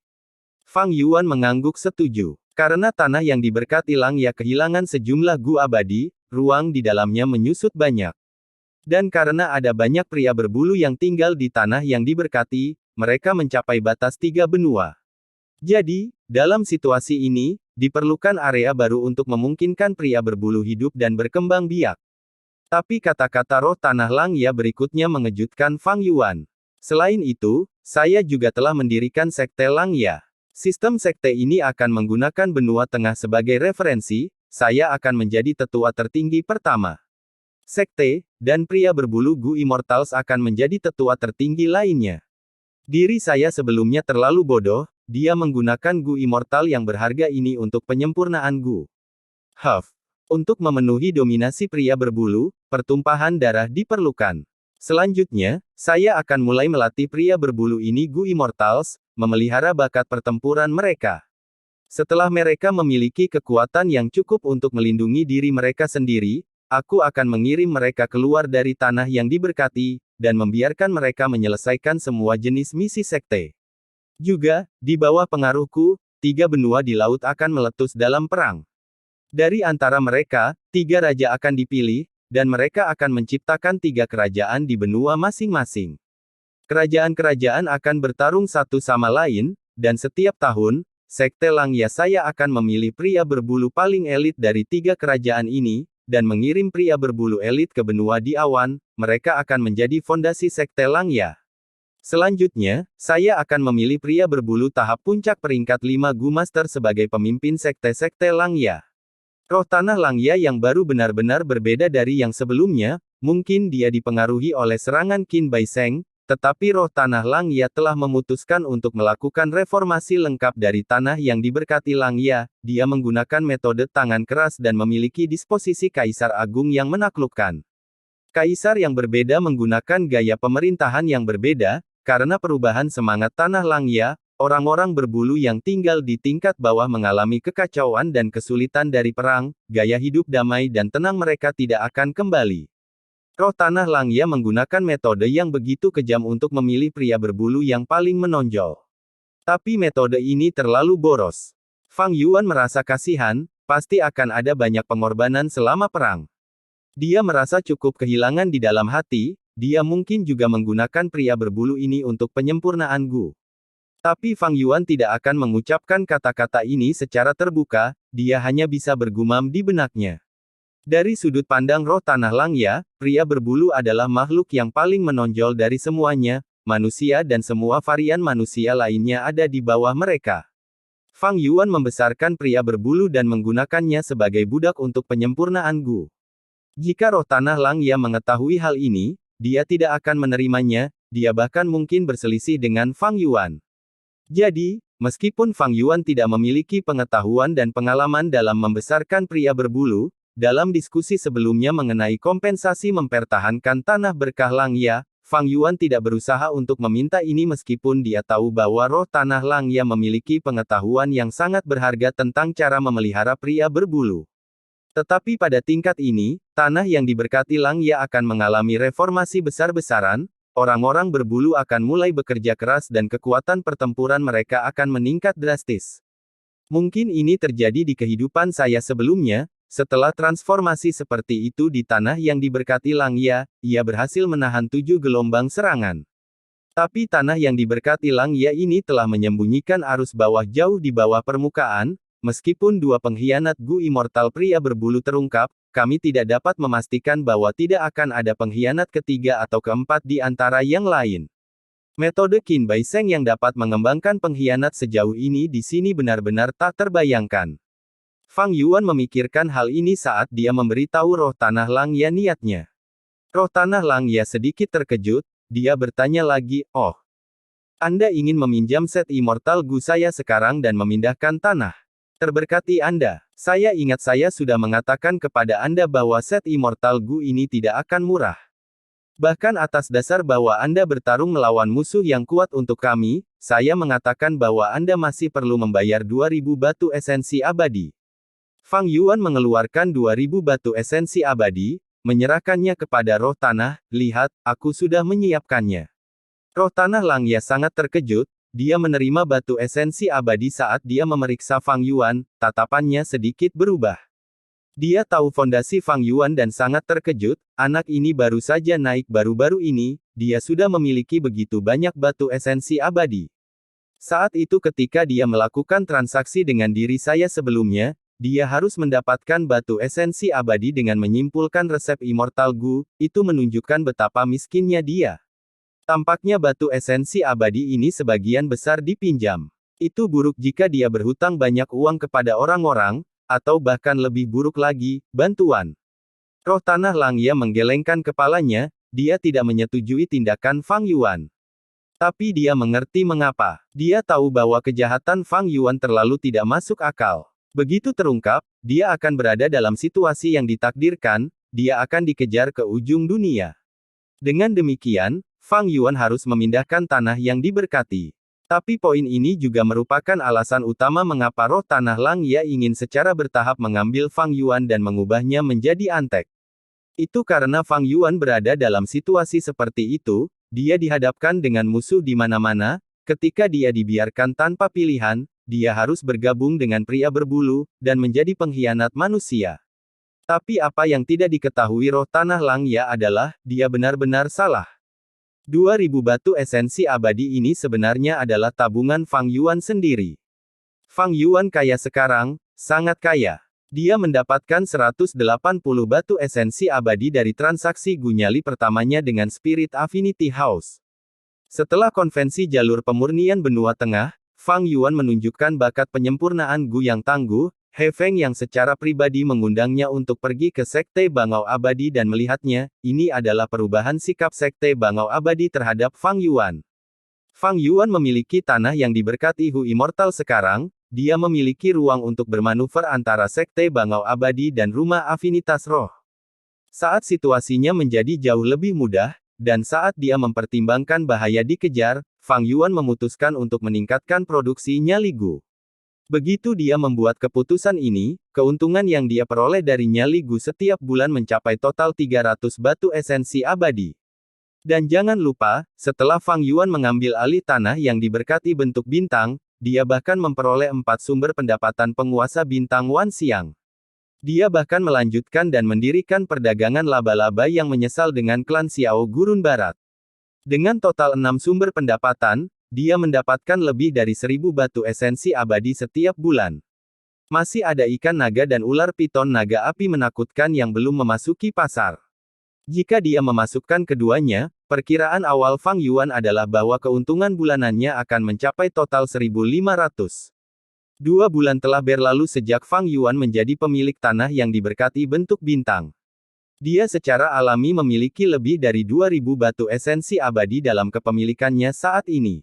Fang Yuan mengangguk setuju. Karena tanah yang diberkati Langya kehilangan sejumlah gu abadi, ruang di dalamnya menyusut banyak. Dan karena ada banyak pria berbulu yang tinggal di tanah yang diberkati, mereka mencapai batas 3 benua. Jadi, dalam situasi ini, diperlukan area baru untuk memungkinkan pria berbulu hidup dan berkembang biak. Tapi kata-kata roh tanah Langya berikutnya mengejutkan Fang Yuan. Selain itu, saya juga telah mendirikan sekte Langya. Sistem sekte ini akan menggunakan benua tengah sebagai referensi, saya akan menjadi tetua tertinggi pertama. Sekte, dan pria berbulu Gu Immortals akan menjadi tetua tertinggi lainnya. Diri saya sebelumnya terlalu bodoh, dia menggunakan Gu Immortal yang berharga ini untuk penyempurnaan Gu. Untuk memenuhi dominasi pria berbulu, pertumpahan darah diperlukan. Selanjutnya, saya akan mulai melatih pria berbulu ini Gu Immortals, memelihara bakat pertempuran mereka. Setelah mereka memiliki kekuatan yang cukup untuk melindungi diri mereka sendiri, aku akan mengirim mereka keluar dari tanah yang diberkati, dan membiarkan mereka menyelesaikan semua jenis misi sekte. Juga, di bawah pengaruhku, 3 benua di laut akan meletus dalam perang. Dari antara mereka, 3 raja akan dipilih, dan mereka akan menciptakan 3 kerajaan di benua masing-masing. Kerajaan-kerajaan akan bertarung satu sama lain, dan setiap tahun, sekte Langya saya akan memilih pria berbulu paling elit dari 3 kerajaan ini, dan mengirim pria berbulu elit ke benua di awan, mereka akan menjadi fondasi sekte Langya. Selanjutnya, saya akan memilih pria berbulu tahap puncak peringkat 5 Gu Master sebagai pemimpin sekte-sekte Langya. Roh tanah Langya yang baru benar-benar berbeda dari yang sebelumnya, mungkin dia dipengaruhi oleh serangan Qin Bai Sheng, tetapi roh tanah Langya telah memutuskan untuk melakukan reformasi lengkap dari tanah yang diberkati Langya, dia menggunakan metode tangan keras dan memiliki disposisi Kaisar Agung yang menaklukkan. Kaisar yang berbeda menggunakan gaya pemerintahan yang berbeda, karena perubahan semangat tanah Langya, orang-orang berbulu yang tinggal di tingkat bawah mengalami kekacauan dan kesulitan dari perang, gaya hidup damai dan tenang mereka tidak akan kembali. Roh tanah Langya menggunakan metode yang begitu kejam untuk memilih pria berbulu yang paling menonjol. Tapi metode ini terlalu boros. Fang Yuan merasa kasihan, pasti akan ada banyak pengorbanan selama perang. Dia merasa cukup kehilangan di dalam hati, dia mungkin juga menggunakan pria berbulu ini untuk penyempurnaan Gu. Tapi Fang Yuan tidak akan mengucapkan kata-kata ini secara terbuka, dia hanya bisa bergumam di benaknya. Dari sudut pandang roh tanah Langya, pria berbulu adalah makhluk yang paling menonjol dari semuanya, manusia dan semua varian manusia lainnya ada di bawah mereka. Fang Yuan membesarkan pria berbulu dan menggunakannya sebagai budak untuk penyempurnaan Gu. Jika roh tanah Langya mengetahui hal ini, dia tidak akan menerimanya, dia bahkan mungkin berselisih dengan Fang Yuan. Jadi, meskipun Fang Yuan tidak memiliki pengetahuan dan pengalaman dalam membesarkan pria berbulu, dalam diskusi sebelumnya mengenai kompensasi mempertahankan tanah berkah Langya, Fang Yuan tidak berusaha untuk meminta ini meskipun dia tahu bahwa roh tanah Langya memiliki pengetahuan yang sangat berharga tentang cara memelihara pria berbulu. Tetapi pada tingkat ini, tanah yang diberkati Langya akan mengalami reformasi besar-besaran, orang-orang berbulu akan mulai bekerja keras dan kekuatan pertempuran mereka akan meningkat drastis. Mungkin ini terjadi di kehidupan saya sebelumnya. Setelah transformasi seperti itu di tanah yang diberkati Langya, ia berhasil menahan 7 gelombang serangan. Tapi tanah yang diberkati Langya ini telah menyembunyikan arus bawah jauh di bawah permukaan, meskipun 2 pengkhianat Gu Immortal pria berbulu terungkap, kami tidak dapat memastikan bahwa tidak akan ada pengkhianat ketiga atau keempat di antara yang lain. Metode Qin Bai Sheng yang dapat mengembangkan pengkhianat sejauh ini di sini benar-benar tak terbayangkan. Fang Yuan memikirkan hal ini saat dia memberitahu roh tanah Langya niatnya. Roh tanah Langya sedikit terkejut, dia bertanya lagi, "Oh, Anda ingin meminjam set immortal Gu saya sekarang dan memindahkan tanah? Terberkati Anda. Saya ingat saya sudah mengatakan kepada Anda bahwa set immortal Gu ini tidak akan murah. Bahkan atas dasar bahwa Anda bertarung melawan musuh yang kuat untuk kami, saya mengatakan bahwa Anda masih perlu membayar 2000 batu esensi abadi." Fang Yuan mengeluarkan 2000 batu esensi abadi, menyerahkannya kepada roh tanah, "Lihat, aku sudah menyiapkannya." Roh tanah Langya sangat terkejut, dia menerima batu esensi abadi saat dia memeriksa Fang Yuan, tatapannya sedikit berubah. Dia tahu fondasi Fang Yuan dan sangat terkejut, anak ini baru saja naik baru-baru ini, dia sudah memiliki begitu banyak batu esensi abadi. Saat itu ketika dia melakukan transaksi dengan diri saya sebelumnya, dia harus mendapatkan batu esensi abadi dengan menyimpulkan resep Immortal Gu, itu menunjukkan betapa miskinnya dia. Tampaknya batu esensi abadi ini sebagian besar dipinjam. Itu buruk jika dia berhutang banyak uang kepada orang-orang, atau bahkan lebih buruk lagi, bantuan. Roh Tanah Langya menggelengkan kepalanya, dia tidak menyetujui tindakan Fang Yuan. Tapi dia mengerti mengapa. Dia tahu bahwa kejahatan Fang Yuan terlalu tidak masuk akal. Begitu terungkap, dia akan berada dalam situasi yang ditakdirkan, dia akan dikejar ke ujung dunia. Dengan demikian, Fang Yuan harus memindahkan tanah yang diberkati. Tapi poin ini juga merupakan alasan utama mengapa roh Tanah Langya ingin secara bertahap mengambil Fang Yuan dan mengubahnya menjadi antek. Itu karena Fang Yuan berada dalam situasi seperti itu, dia dihadapkan dengan musuh di mana-mana, ketika dia dibiarkan tanpa pilihan, dia harus bergabung dengan pria berbulu, dan menjadi pengkhianat manusia. Tapi apa yang tidak diketahui roh Tanah Langya adalah, dia benar-benar salah. 2000 batu esensi abadi ini sebenarnya adalah tabungan Fang Yuan sendiri. Fang Yuan kaya sekarang, sangat kaya. Dia mendapatkan 180 batu esensi abadi dari transaksi Gunyali pertamanya dengan Spirit Affinity House. Setelah konvensi jalur pemurnian benua tengah, Fang Yuan menunjukkan bakat penyempurnaan Gu yang tangguh, He Feng yang secara pribadi mengundangnya untuk pergi ke Sekte Bangau Abadi dan melihatnya, ini adalah perubahan sikap Sekte Bangau Abadi terhadap Fang Yuan. Fang Yuan memiliki tanah yang diberkati Hu Immortal sekarang, dia memiliki ruang untuk bermanuver antara Sekte Bangau Abadi dan Rumah Afinitas Roh. Saat situasinya menjadi jauh lebih mudah, dan saat dia mempertimbangkan bahaya dikejar, Fang Yuan memutuskan untuk meningkatkan produksi nyali Gu. Begitu dia membuat keputusan ini, keuntungan yang dia peroleh dari nyali Gu setiap bulan mencapai total 300 batu esensi abadi. Dan jangan lupa, setelah Fang Yuan mengambil alih tanah yang diberkati bentuk bintang, dia bahkan memperoleh 4 sumber pendapatan penguasa bintang Wan Xiang. Dia bahkan melanjutkan dan mendirikan perdagangan laba-laba yang menyesal dengan klan Xiao Gurun Barat. Dengan total 6 sumber pendapatan, dia mendapatkan lebih dari 1000 batu esensi abadi setiap bulan. Masih ada ikan naga dan ular piton naga api menakutkan yang belum memasuki pasar. Jika dia memasukkan keduanya, perkiraan awal Fang Yuan adalah bahwa keuntungan bulanannya akan mencapai total 1.500. 2 bulan telah berlalu sejak Fang Yuan menjadi pemilik tanah yang diberkati bentuk bintang. Dia secara alami memiliki lebih dari 2000 batu esensi abadi dalam kepemilikannya saat ini.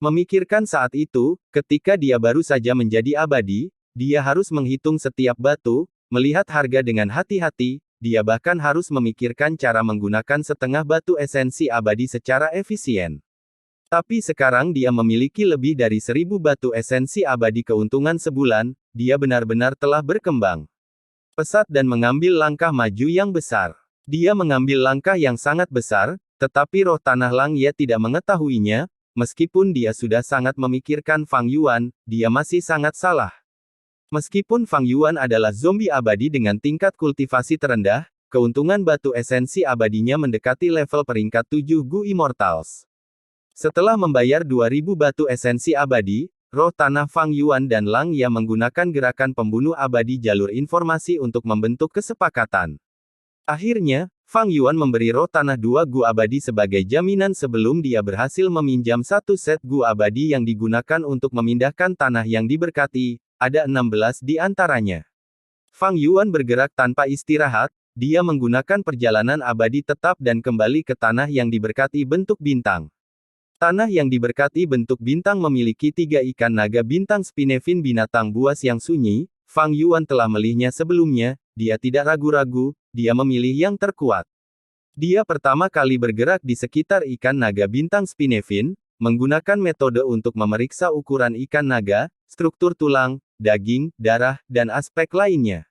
Memikirkan saat itu, ketika dia baru saja menjadi abadi, dia harus menghitung setiap batu, melihat harga dengan hati-hati, dia bahkan harus memikirkan cara menggunakan setengah batu esensi abadi secara efisien. Tapi sekarang dia memiliki lebih dari 1000 batu esensi abadi keuntungan sebulan, dia benar-benar telah berkembang pesat dan mengambil langkah maju yang besar. Dia mengambil langkah yang sangat besar, tetapi roh Tanah Langya tidak mengetahuinya. Meskipun dia sudah sangat memikirkan Fang Yuan, dia masih sangat salah. Meskipun Fang Yuan adalah zombie abadi dengan tingkat kultivasi terendah, keuntungan batu esensi abadinya mendekati level peringkat 7 Gu Immortals. Setelah membayar 2000 batu esensi abadi, roh tanah Fang Yuan dan Langya menggunakan gerakan pembunuh abadi jalur informasi untuk membentuk kesepakatan. Akhirnya, Fang Yuan memberi roh tanah 2 Gu abadi sebagai jaminan sebelum dia berhasil meminjam 1 set Gu abadi yang digunakan untuk memindahkan tanah yang diberkati, ada 16 di antaranya. Fang Yuan bergerak tanpa istirahat, dia menggunakan perjalanan abadi tetap dan kembali ke tanah yang diberkati bentuk bintang. Tanah yang diberkati bentuk bintang memiliki 3 ikan naga bintang Spinevin binatang buas yang sunyi. Fang Yuan telah melihatnya sebelumnya, dia tidak ragu-ragu, dia memilih yang terkuat. Dia pertama kali bergerak di sekitar ikan naga bintang Spinevin, menggunakan metode untuk memeriksa ukuran ikan naga, struktur tulang, daging, darah, dan aspek lainnya.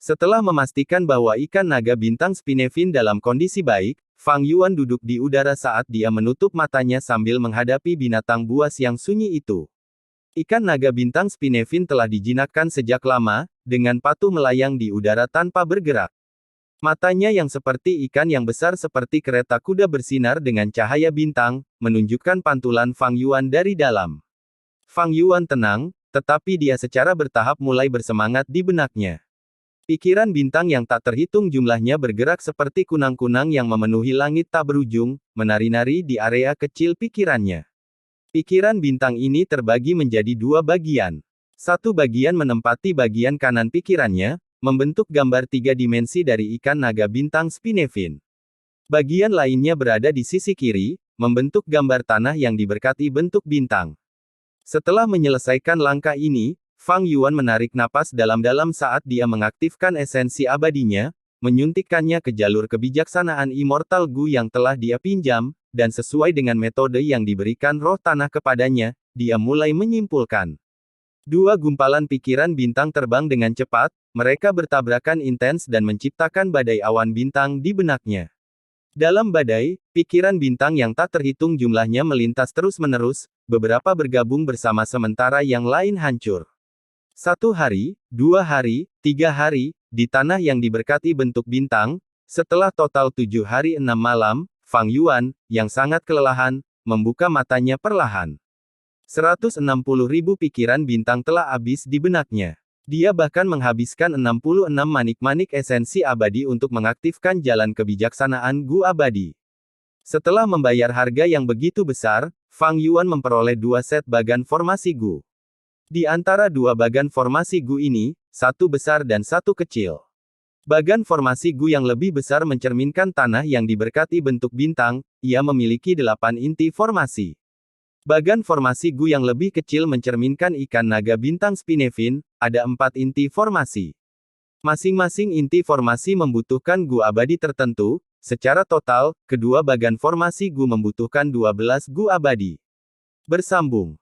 Setelah memastikan bahwa ikan naga bintang Spinevin dalam kondisi baik, Fang Yuan duduk di udara saat dia menutup matanya sambil menghadapi binatang buas yang sunyi itu. Ikan naga bintang Spinevin telah dijinakkan sejak lama, dengan patuh melayang di udara tanpa bergerak. Matanya yang seperti ikan yang besar seperti kereta kuda bersinar dengan cahaya bintang, menunjukkan pantulan Fang Yuan dari dalam. Fang Yuan tenang, tetapi dia secara bertahap mulai bersemangat di benaknya. Pikiran bintang yang tak terhitung jumlahnya bergerak seperti kunang-kunang yang memenuhi langit tak berujung, menari-nari di area kecil pikirannya. Pikiran bintang ini terbagi menjadi dua bagian. Satu bagian menempati bagian kanan pikirannya, membentuk gambar tiga dimensi dari ikan naga bintang Spinevin. Bagian lainnya berada di sisi kiri, membentuk gambar tanah yang diberkati bentuk bintang. Setelah menyelesaikan langkah ini, Fang Yuan menarik napas dalam-dalam saat dia mengaktifkan esensi abadinya, menyuntikkannya ke jalur kebijaksanaan Immortal Gu yang telah dia pinjam, dan sesuai dengan metode yang diberikan roh tanah kepadanya, dia mulai menyimpulkan. Dua gumpalan pikiran bintang terbang dengan cepat, mereka bertabrakan intens dan menciptakan badai awan bintang di benaknya. Dalam badai, pikiran bintang yang tak terhitung jumlahnya melintas terus-menerus, beberapa bergabung bersama sementara yang lain hancur. 1 hari, 2 hari, 3 hari, di tanah yang diberkati bentuk bintang, setelah total 7 hari 6 malam, Fang Yuan, yang sangat kelelahan, membuka matanya perlahan. 160.000 pikiran bintang telah habis di benaknya. Dia bahkan menghabiskan 66 manik-manik esensi abadi untuk mengaktifkan jalan kebijaksanaan Gu abadi. Setelah membayar harga yang begitu besar, Fang Yuan memperoleh 2 set bagan formasi Gu. Di antara 2 bagan formasi Gu ini, satu besar dan satu kecil. Bagan formasi Gu yang lebih besar mencerminkan tanah yang diberkati bentuk bintang, ia memiliki 8 inti formasi. Bagan formasi Gu yang lebih kecil mencerminkan ikan naga bintang Spinevin, ada 4 inti formasi. Masing-masing inti formasi membutuhkan Gu abadi tertentu, secara total, kedua bagan formasi Gu membutuhkan 12 Gu abadi. Bersambung.